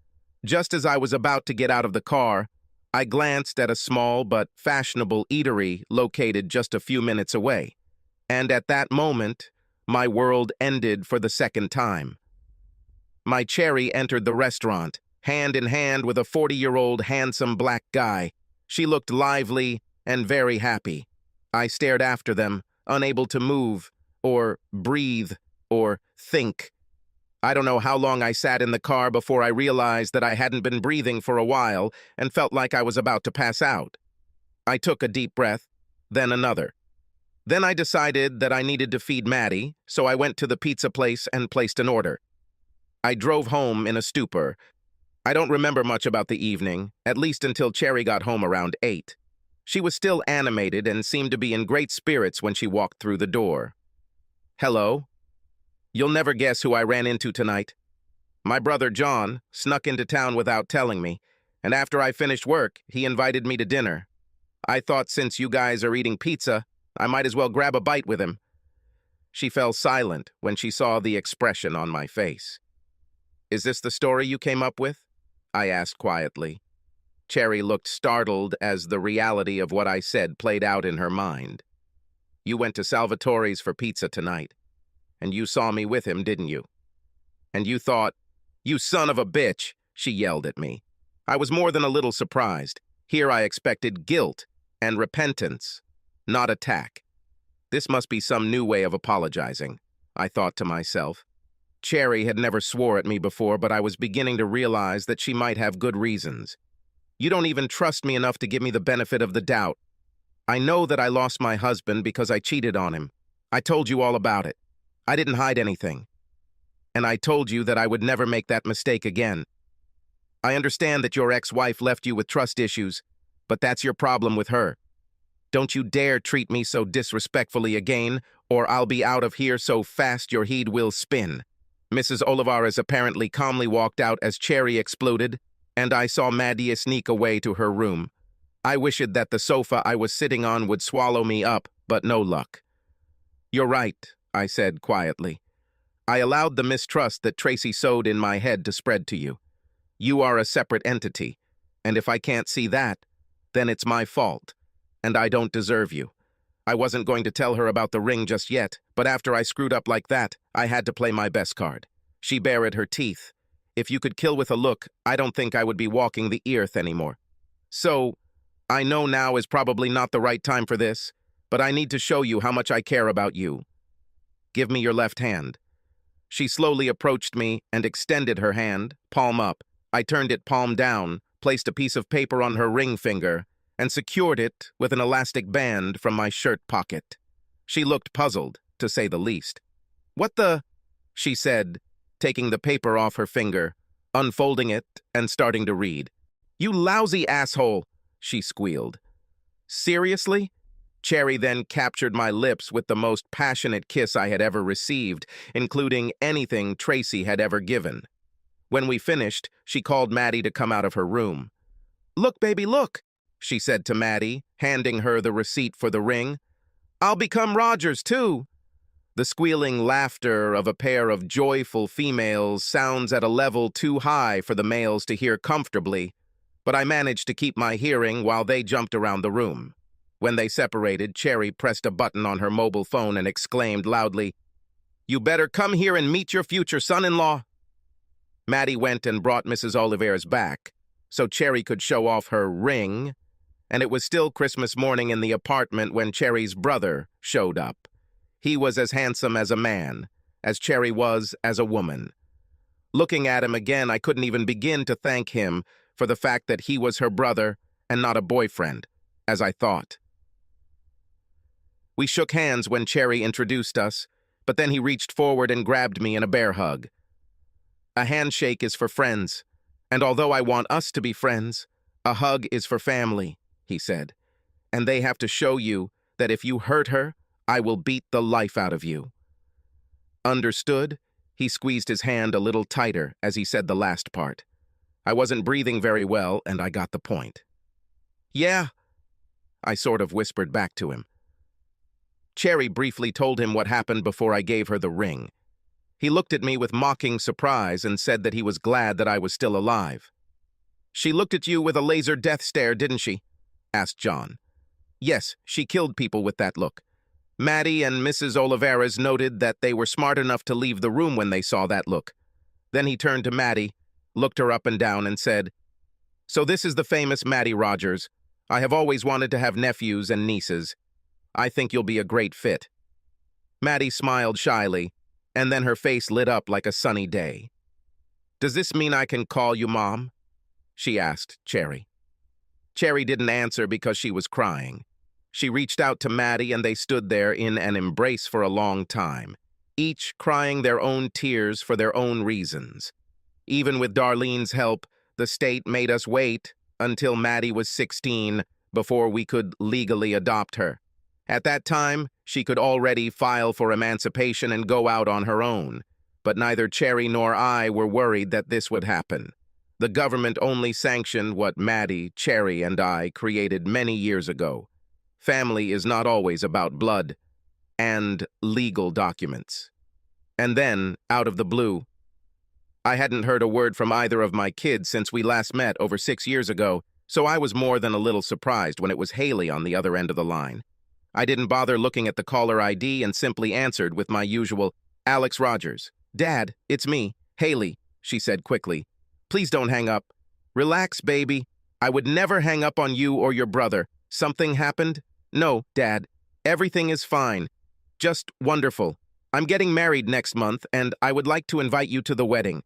Just as I was about to get out of the car, I glanced at a small but fashionable eatery located just a few minutes away. And at that moment, my world ended for the second time. My Cherry entered the restaurant, hand in hand with a 40-year-old handsome black guy. She looked lively and very happy. I stared after them, unable to move, or breathe, or think. I don't know how long I sat in the car before I realized that I hadn't been breathing for a while and felt like I was about to pass out. I took a deep breath, then another. Then I decided that I needed to feed Maddie, so I went to the pizza place and placed an order. I drove home in a stupor. I don't remember much about the evening, at least until Cherry got home around 8. She was still animated and seemed to be in great spirits when she walked through the door. "Hello. You'll never guess who I ran into tonight. My brother John snuck into town without telling me, and after I finished work, he invited me to dinner. I thought since you guys are eating pizza, I might as well grab a bite with him." She fell silent when she saw the expression on my face. "Is this the story you came up with?" I asked quietly. Cherry looked startled as the reality of what I said played out in her mind. "You went to Salvatore's for pizza tonight. And you saw me with him, didn't you? And you thought, 'You son of a bitch,'" she yelled at me. I was more than a little surprised. Here I expected guilt and repentance, not attack. This must be some new way of apologizing, I thought to myself. Cherry had never swore at me before, but I was beginning to realize that she might have good reasons. You don't even trust me enough to give me the benefit of the doubt. I know that I lost my husband because I cheated on him. I told you all about it. I didn't hide anything. And I told you that I would never make that mistake again. I understand that your ex-wife left you with trust issues, but that's your problem with her. Don't you dare treat me so disrespectfully again, or I'll be out of here so fast your head will spin. Mrs. Olivares apparently calmly walked out as Cherry exploded, and I saw Maddie sneak away to her room. I wished that the sofa I was sitting on would swallow me up, but no luck. You're right, I said quietly. I allowed the mistrust that Tracy sowed in my head to spread to you. You are a separate entity, and if I can't see that, then it's my fault, and I don't deserve you. I wasn't going to tell her about the ring just yet, but after I screwed up like that, I had to play my best card. She bared her teeth. If you could kill with a look, I don't think I would be walking the earth anymore. So, I know now is probably not the right time for this, but I need to show you how much I care about you. Give me your left hand. She slowly approached me and extended her hand, palm up. I turned it palm down, placed a piece of paper on her ring finger, and secured it with an elastic band from my shirt pocket. She looked puzzled, to say the least. "What the?" she said, taking the paper off her finger, unfolding it, and starting to read. "You lousy asshole," she squealed. "Seriously?" Cherry then captured my lips with the most passionate kiss I had ever received, including anything Tracy had ever given. When we finished, she called Maddie to come out of her room. "Look, baby, look," she said to Maddie, handing her the receipt for the ring. "I'll become Rogers, too." The squealing laughter of a pair of joyful females sounds at a level too high for the males to hear comfortably, but I managed to keep my hearing while they jumped around the room. When they separated, Cherry pressed a button on her mobile phone and exclaimed loudly, "You better come here and meet your future son-in-law." Maddie went and brought Mrs. Olivares back, so Cherry could show off her ring, and it was still Christmas morning in the apartment when Cherry's brother showed up. He was as handsome as a man, as Cherry was as a woman. Looking at him again, I couldn't even begin to thank him for the fact that he was her brother and not a boyfriend, as I thought. We shook hands when Cherry introduced us, but then he reached forward and grabbed me in a bear hug. A handshake is for friends, and although I want us to be friends, a hug is for family, he said. And they have to show you that if you hurt her, I will beat the life out of you. Understood? He squeezed his hand a little tighter as he said the last part. I wasn't breathing very well, and I got the point. "Yeah," I sort of whispered back to him. Cherry briefly told him what happened before I gave her the ring. He looked at me with mocking surprise and said that he was glad that I was still alive. "She looked at you with a laser death stare, didn't she?" asked John. "Yes, she killed people with that look. Maddie and Mrs. Olivares noted that they were smart enough to leave the room when they saw that look." Then he turned to Maddie, looked her up and down, and said, "So this is the famous Maddie Rogers. I have always wanted to have nephews and nieces. I think you'll be a great fit." Maddie smiled shyly, and then her face lit up like a sunny day. "Does this mean I can call you Mom?" she asked Cherry. Cherry didn't answer because she was crying. She reached out to Maddie and they stood there in an embrace for a long time, each crying their own tears for their own reasons. Even with Darlene's help, the state made us wait until Maddie was 16 before we could legally adopt her. At that time, she could already file for emancipation and go out on her own, but neither Cherry nor I were worried that this would happen. The government only sanctioned what Maddie, Cherry, and I created many years ago. Family is not always about blood and legal documents. And then, out of the blue, I hadn't heard a word from either of my kids since we last met over 6 years ago, so I was more than a little surprised when it was Haley on the other end of the line. I didn't bother looking at the caller ID and simply answered with my usual, "Alex Rogers." "Dad, it's me, Haley," she said quickly. "Please don't hang up." Relax, baby. I would never hang up on you or your brother. Something happened? No, Dad. Everything is fine. Just wonderful. I'm getting married next month, and I would like to invite you to the wedding.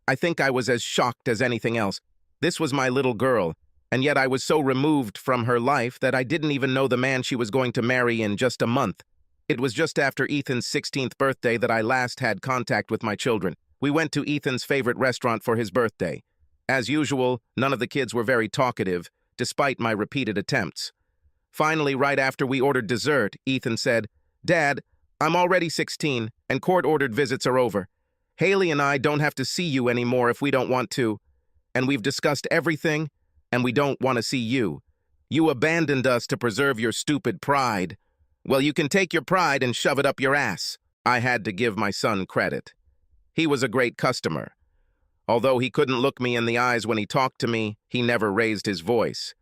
I think I was as shocked as anything else. This was my little girl, and yet I was so removed from her life that I didn't even know the man she was going to marry in just a month. It was just after Ethan's 16th birthday that I last had contact with my children. We went to Ethan's favorite restaurant for his birthday. As usual, none of the kids were very talkative, despite my repeated attempts. Finally, right after we ordered dessert, Ethan said, "Dad, I'm already 16, and court-ordered visits are over. Haley and I don't have to see you anymore if we don't want to. And we've discussed everything, and we don't want to see you. You abandoned us to preserve your stupid pride. Well, you can take your pride and shove it up your ass." I had to give my son credit. He was a great customer. Although he couldn't look me in the eyes when he talked to me, he never raised his voice.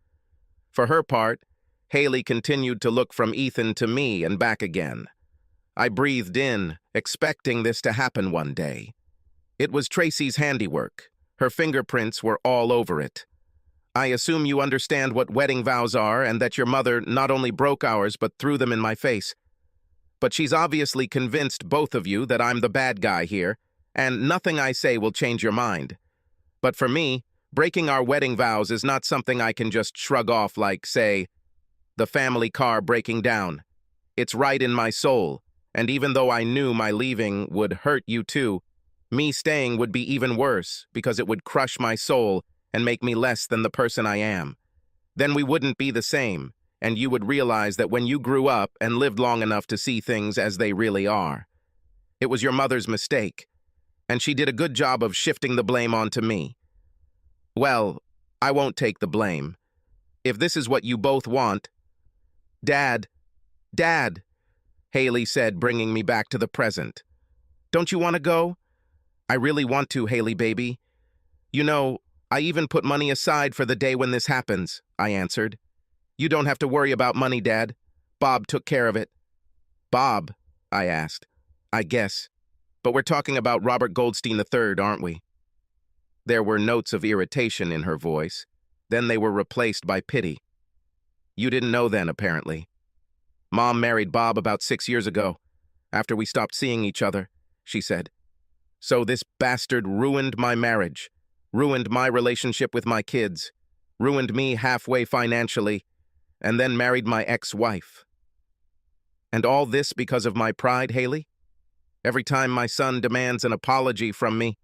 For her part, Haley continued to look from Ethan to me and back again. I breathed in, expecting this to happen one day. It was Tracy's handiwork. Her fingerprints were all over it. I assume you understand what wedding vows are and that your mother not only broke ours but threw them in my face. But she's obviously convinced both of you that I'm the bad guy here, and nothing I say will change your mind. But for me, breaking our wedding vows is not something I can just shrug off like, say, the family car breaking down. It's right in my soul, and even though I knew my leaving would hurt you too, me staying would be even worse because it would crush my soul and make me less than the person I am. Then we wouldn't be the same, and you would realize that when you grew up and lived long enough to see things as they really are. It was your mother's mistake, and she did a good job of shifting the blame onto me. Well, I won't take the blame. If this is what you both want— Dad, Dad, Haley said, bringing me back to the present. Don't you want to go? I really want to, Haley, baby. You know, I even put money aside for the day when this happens, I answered. You don't have to worry about money, Dad. Bob took care of it. Bob? I asked. I guess. But we're talking about Robert Goldstein III, aren't we? There were notes of irritation in her voice. Then they were replaced by pity. You didn't know then, apparently. Mom married Bob about 6 years ago, after we stopped seeing each other, she said. So this bastard ruined my marriage, ruined my relationship with my kids, ruined me halfway financially, and then married my ex-wife. And all this because of my pride, Haley? Every time my son demands an apology from me,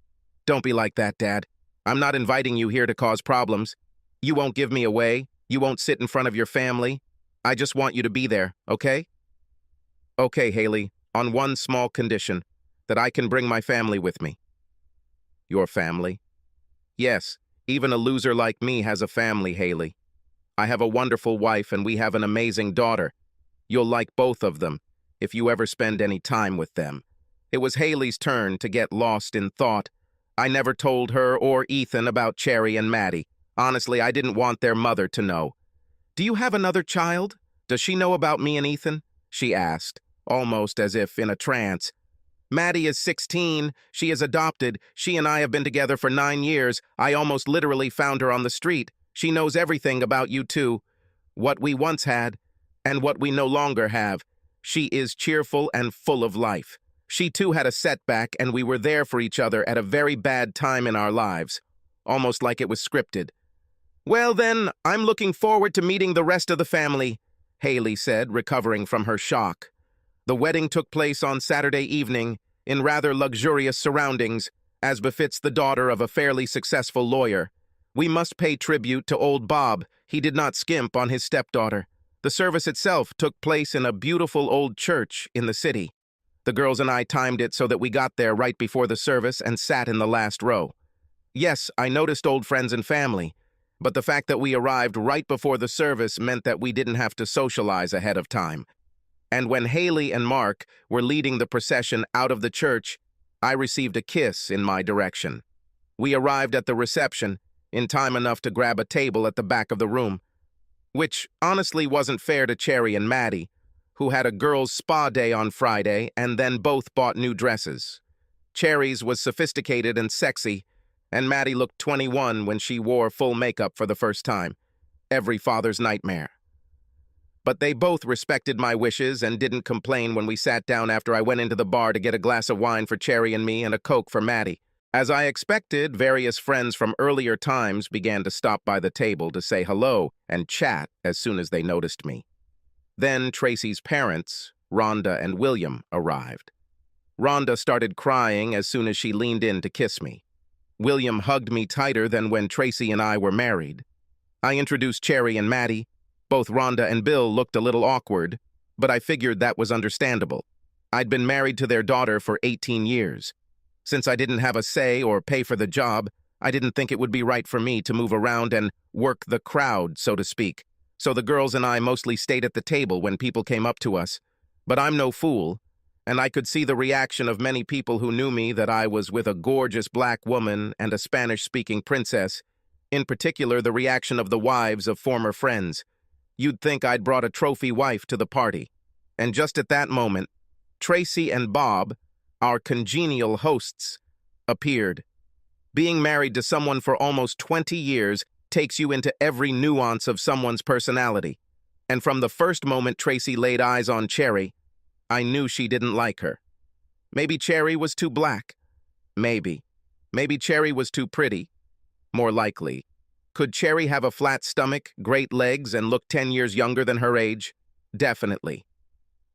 don't be like that, Dad. I'm not inviting you here to cause problems. You won't give me away. You won't sit in front of your family. I just want you to be there, okay? Okay, Haley, on one small condition, that I can bring my family with me. Your family? Yes, even a loser like me has a family, Haley. I have a wonderful wife and we have an amazing daughter. You'll like both of them, if you ever spend any time with them. It was Haley's turn to get lost in thought. I never told her or Ethan about Cherry and Maddie. Honestly, I didn't want their mother to know. Do you have another child? Does she know about me and Ethan? She asked, almost as if in a trance. Maddie is 16. She is adopted. She and I have been together for 9 years. I almost literally found her on the street. She knows everything about you two. What we once had, and what we no longer have. She is cheerful and full of life. She too had a setback, and we were there for each other at a very bad time in our lives. Almost like it was scripted. Well then, I'm looking forward to meeting the rest of the family, Haley said, recovering from her shock. The wedding took place on Saturday evening, in rather luxurious surroundings, as befits the daughter of a fairly successful lawyer. We must pay tribute to old Bob. He did not skimp on his stepdaughter. The service itself took place in a beautiful old church in the city. The girls and I timed it so that we got there right before the service and sat in the last row. Yes, I noticed old friends and family, but the fact that we arrived right before the service meant that we didn't have to socialize ahead of time. And when Haley and Mark were leading the procession out of the church, I received a kiss in my direction. We arrived at the reception in time enough to grab a table at the back of the room, which honestly wasn't fair to Cherry and Maddie, who had a girls' spa day on Friday and then both bought new dresses. Cherry's was sophisticated and sexy, and Maddie looked 21 when she wore full makeup for the first time. Every father's nightmare. But they both respected my wishes and didn't complain when we sat down after I went into the bar to get a glass of wine for Cherry and me and a Coke for Maddie. As I expected, various friends from earlier times began to stop by the table to say hello and chat as soon as they noticed me. Then Tracy's parents, Rhonda and William, arrived. Rhonda started crying as soon as she leaned in to kiss me. William hugged me tighter than when Tracy and I were married. I introduced Cherry and Maddie. Both Rhonda and Bill looked a little awkward, but I figured that was understandable. I'd been married to their daughter for 18 years. Since I didn't have a say or pay for the job, I didn't think it would be right for me to move around and work the crowd, so to speak. So the girls and I mostly stayed at the table when people came up to us. But I'm no fool, and I could see the reaction of many people who knew me that I was with a gorgeous black woman and a Spanish-speaking princess, in particular the reaction of the wives of former friends. You'd think I'd brought a trophy wife to the party. And just at that moment, Tracy and Bob, our congenial hosts, appeared. Being married to someone for almost 20 years takes you into every nuance of someone's personality. And from the first moment Tracy laid eyes on Cherry, I knew she didn't like her. Maybe Cherry was too black. Maybe. Maybe Cherry was too pretty. More likely. Could Cherry have a flat stomach, great legs, and look 10 years younger than her age? Definitely.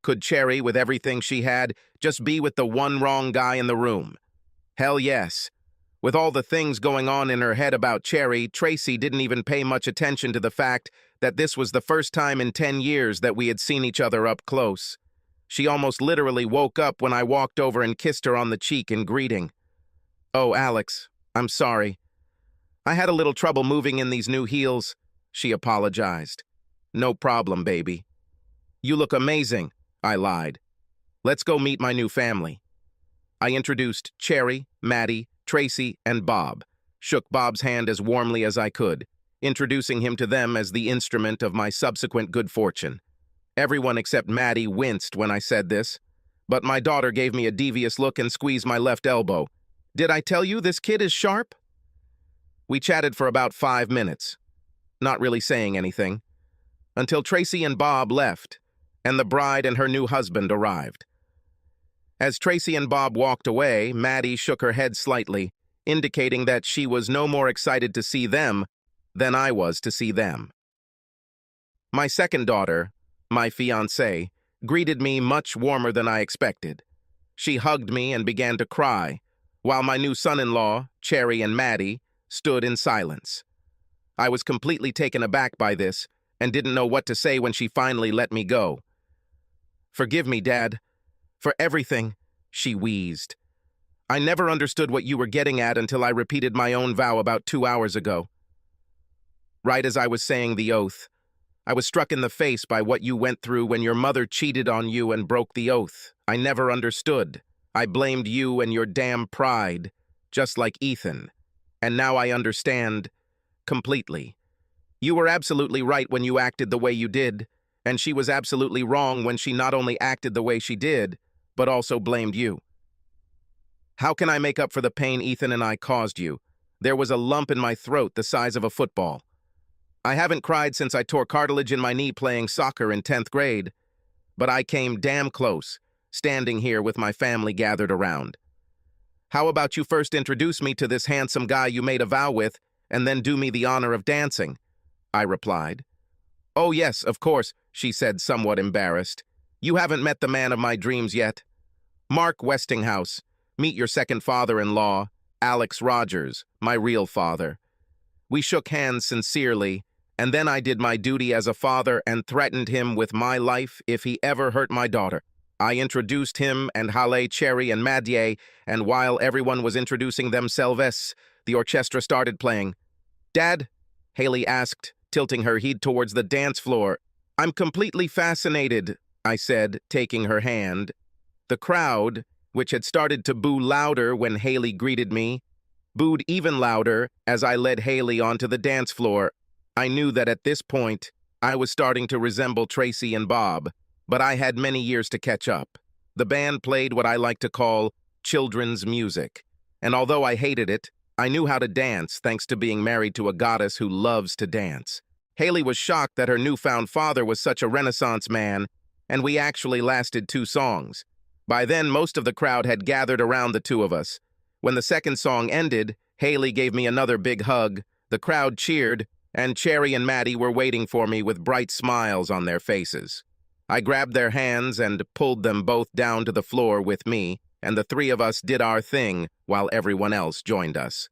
Could Cherry, with everything she had, just be with the one wrong guy in the room? Hell yes. With all the things going on in her head about Cherry, Tracy didn't even pay much attention to the fact that this was the first time in 10 years that we had seen each other up close. She almost literally woke up when I walked over and kissed her on the cheek in greeting. "Oh, Alex, I'm sorry. I had a little trouble moving in these new heels," she apologized. "No problem, baby." "You look amazing," I lied. "Let's go meet my new family." I introduced Cherry, Maddie, Tracy, and Bob, shook Bob's hand as warmly as I could, introducing him to them as the instrument of my subsequent good fortune. Everyone except Maddie winced when I said this, but my daughter gave me a devious look and squeezed my left elbow. "Did I tell you this kid is sharp?" We chatted for about 5 minutes, not really saying anything, until Tracy and Bob left, and the bride and her new husband arrived. As Tracy and Bob walked away, Maddie shook her head slightly, indicating that she was no more excited to see them than I was to see them. My second daughter, my fiancée, greeted me much warmer than I expected. She hugged me and began to cry, while my new son-in-law, Cherry and Maddie, stood in silence. I was completely taken aback by this and didn't know what to say when she finally let me go. "Forgive me, Dad, for everything," she wheezed. "I never understood what you were getting at until I repeated my own vow about 2 hours ago." Right as I was saying the oath, I was struck in the face by what you went through when your mother cheated on you and broke the oath. I never understood. I blamed you and your damn pride, just like Ethan. And now I understand completely. You were absolutely right when you acted the way you did, and she was absolutely wrong when she not only acted the way she did, but also blamed you. How can I make up for the pain Ethan and I caused you? There was a lump in my throat the size of a football. I haven't cried since I tore cartilage in my knee playing soccer in 10th grade, but I came damn close, standing here with my family gathered around. How about you first introduce me to this handsome guy you made a vow with, and then do me the honor of dancing?" I replied. "Oh yes, of course," she said, somewhat embarrassed. "You haven't met the man of my dreams yet. Mark Westinghouse, meet your second father-in-law, Alex Rogers, my real father." We shook hands sincerely, and then I did my duty as a father and threatened him with my life if he ever hurt my daughter. I introduced him and Halle, Cherry, and Maddie, and while everyone was introducing themselves, the orchestra started playing. "Dad?" Haley asked, tilting her head towards the dance floor. "I'm completely fascinated," I said, taking her hand. The crowd, which had started to boo louder when Haley greeted me, booed even louder as I led Haley onto the dance floor. I knew that at this point, I was starting to resemble Tracy and Bob, but I had many years to catch up. The band played what I like to call children's music, and although I hated it, I knew how to dance thanks to being married to a goddess who loves to dance. Haley was shocked that her newfound father was such a Renaissance man, and we actually lasted 2 songs. By then, most of the crowd had gathered around the 2 of us. When the second song ended, Haley gave me another big hug, the crowd cheered, and Cherry and Maddie were waiting for me with bright smiles on their faces. I grabbed their hands and pulled them both down to the floor with me, and the 3 of us did our thing while everyone else joined us.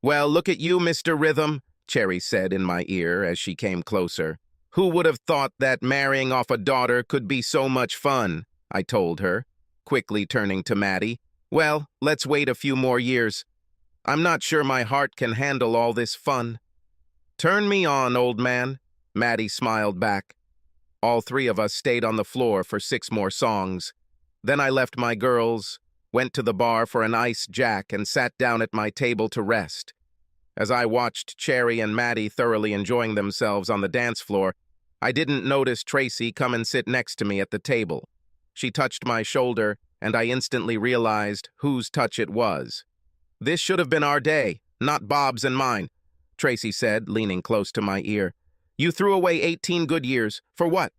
"Well, look at you, Mr. Rhythm," Cherry said in my ear as she came closer. "Who would have thought that marrying off a daughter could be so much fun?" I told her, quickly turning to Maddie. "Well, let's wait a few more years. I'm not sure my heart can handle all this fun." "Turn me on, old man," Maddie smiled back. All 3 of us stayed on the floor for 6 more songs. Then I left my girls, went to the bar for an ice jack, and sat down at my table to rest. As I watched Cherry and Maddie thoroughly enjoying themselves on the dance floor, I didn't notice Tracy come and sit next to me at the table. She touched my shoulder, and I instantly realized whose touch it was. "This should have been our day, not Bob's and mine," Tracy said, leaning close to my ear. "You threw away 18 good years. For what?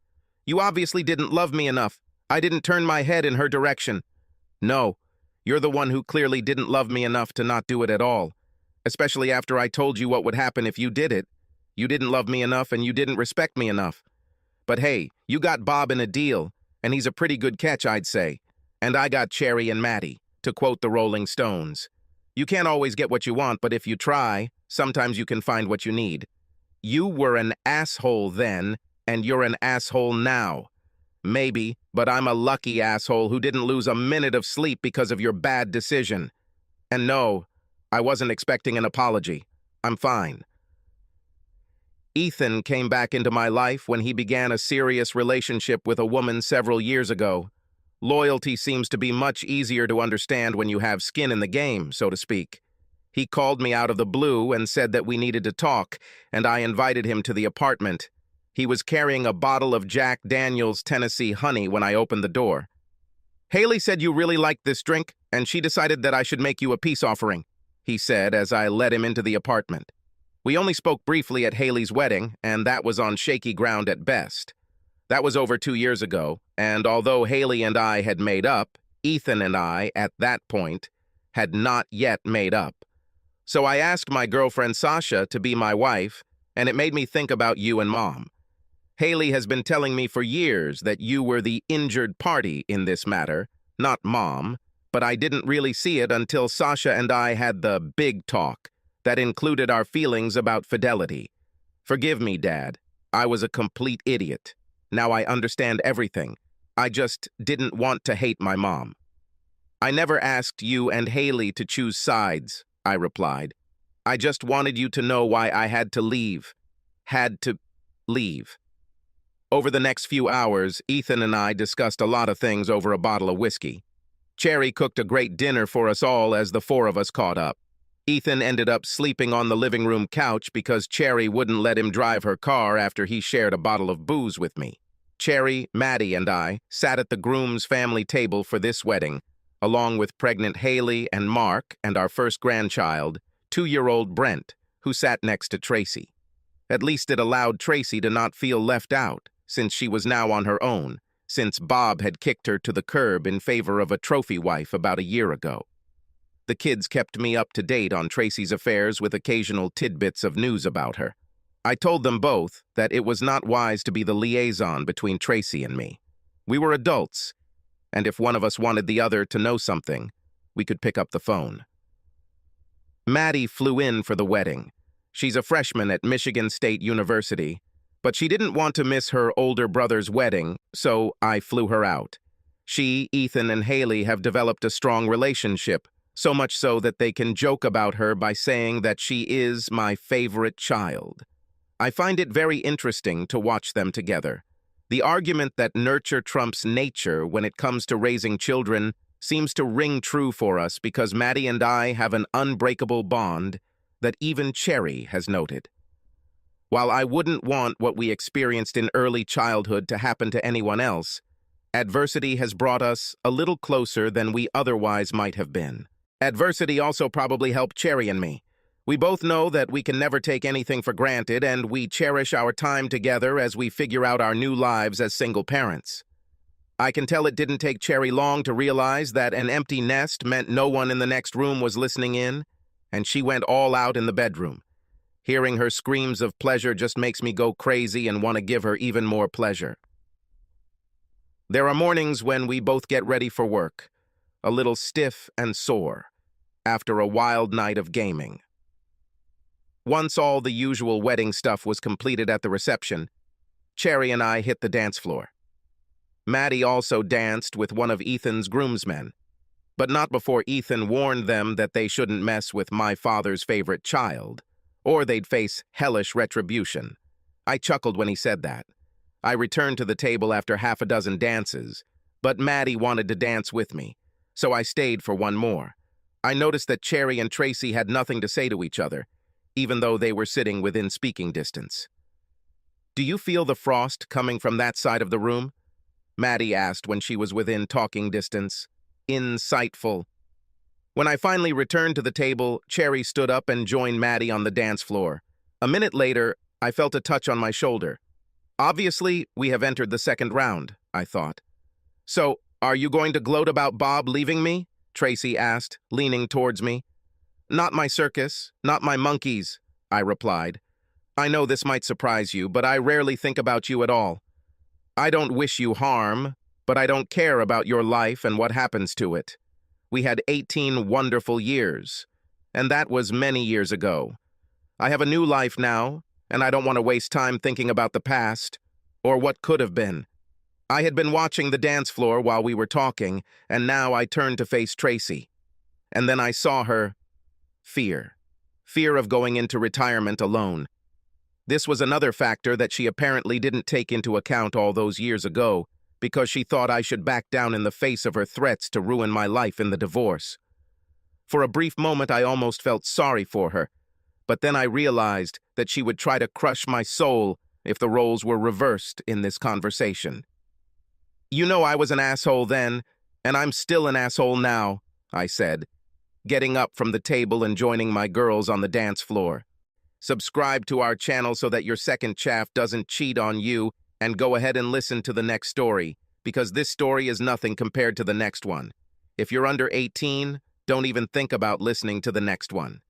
You obviously didn't love me enough. I didn't turn my head in her direction." "No, you're the one who clearly didn't love me enough to not do it at all. Especially after I told you what would happen if you did it. You didn't love me enough and you didn't respect me enough. But hey, you got Bob in a deal, and he's a pretty good catch, I'd say. And I got Cherry and Maddie, to quote the Rolling Stones. You can't always get what you want, but if you try, sometimes you can find what you need. You were an asshole then, and you're an asshole now. Maybe, but I'm a lucky asshole who didn't lose a minute of sleep because of your bad decision. And no, I wasn't expecting an apology. I'm fine." Ethan came back into my life when he began a serious relationship with a woman several years ago. Loyalty seems to be much easier to understand when you have skin in the game, so to speak. He called me out of the blue and said that we needed to talk, and I invited him to the apartment. He was carrying a bottle of Jack Daniel's Tennessee Honey when I opened the door. "Haley said you really liked this drink, and she decided that I should make you a peace offering," he said as I led him into the apartment. We only spoke briefly at Haley's wedding, and that was on shaky ground at best. That was over 2 years ago, and although Haley and I had made up, Ethan and I, at that point, had not yet made up. So I asked my girlfriend Sasha to be my wife, and it made me think about you and Mom. Haley has been telling me for years that you were the injured party in this matter, not Mom, but I didn't really see it until Sasha and I had the big talk that included our feelings about fidelity. Forgive me, Dad. I was a complete idiot. Now I understand everything. I just didn't want to hate my mom. "I never asked you and Haley to choose sides," I replied. "I just wanted you to know why I had to leave. Had to leave." Over the next few hours, Ethan and I discussed a lot of things over a bottle of whiskey. Cherry cooked a great dinner for us all as the 4 of us caught up. Ethan ended up sleeping on the living room couch because Cherry wouldn't let him drive her car after he shared a bottle of booze with me. Cherry, Maddie, and I sat at the groom's family table for this wedding, along with pregnant Haley and Mark and our first grandchild, 2-year-old Brent, who sat next to Tracy. At least it allowed Tracy to not feel left out, since she was now on her own, since Bob had kicked her to the curb in favor of a trophy wife about a year ago. The kids kept me up to date on Tracy's affairs with occasional tidbits of news about her. I told them both that it was not wise to be the liaison between Tracy and me. We were adults, and if one of us wanted the other to know something, we could pick up the phone. Maddie flew in for the wedding. She's a freshman at Michigan State University, but she didn't want to miss her older brother's wedding, so I flew her out. She, Ethan, and Haley have developed a strong relationship, so much so that they can joke about her by saying that she is my favorite child. I find it very interesting to watch them together. The argument that nurture trumps nature when it comes to raising children seems to ring true for us because Maddie and I have an unbreakable bond that even Cherry has noted. While I wouldn't want what we experienced in early childhood to happen to anyone else, adversity has brought us a little closer than we otherwise might have been. Adversity also probably helped Cherry and me. We both know that we can never take anything for granted, and we cherish our time together as we figure out our new lives as single parents. I can tell it didn't take Cherry long to realize that an empty nest meant no one in the next room was listening in, and she went all out in the bedroom. Hearing her screams of pleasure just makes me go crazy and want to give her even more pleasure. There are mornings when we both get ready for work, a little stiff and sore, after a wild night of gaming. Once all the usual wedding stuff was completed at the reception, Cherry and I hit the dance floor. Maddie also danced with one of Ethan's groomsmen, but not before Ethan warned them that they shouldn't mess with my father's favorite child, or they'd face hellish retribution. I chuckled when he said that. I returned to the table after half a dozen dances, but Maddie wanted to dance with me, so I stayed for one more. I noticed that Cherry and Tracy had nothing to say to each other, even though they were sitting within speaking distance. "Do you feel the frost coming from that side of the room?" Maddie asked when she was within talking distance. Insightful. When I finally returned to the table, Cherry stood up and joined Maddie on the dance floor. A minute later, I felt a touch on my shoulder. Obviously, we have entered the second round, I thought. "So, are you going to gloat about Bob leaving me?" Tracy asked, leaning towards me. "Not my circus, not my monkeys," I replied. "I know this might surprise you, but I rarely think about you at all. I don't wish you harm, but I don't care about your life and what happens to it. We had 18 wonderful years, and that was many years ago. I have a new life now, and I don't want to waste time thinking about the past, or what could have been." I had been watching the dance floor while we were talking, and now I turned to face Tracy. And then I saw her fear. Fear of going into retirement alone. This was another factor that she apparently didn't take into account all those years ago, because she thought I should back down in the face of her threats to ruin my life in the divorce. For a brief moment, I almost felt sorry for her, but then I realized that she would try to crush my soul if the roles were reversed in this conversation. "You know I was an asshole then, and I'm still an asshole now," I said, getting up from the table and joining my girls on the dance floor. Subscribe to our channel so that your second chaff doesn't cheat on you, and go ahead and listen to the next story, because this story is nothing compared to the next one. If you're under 18, don't even think about listening to the next one.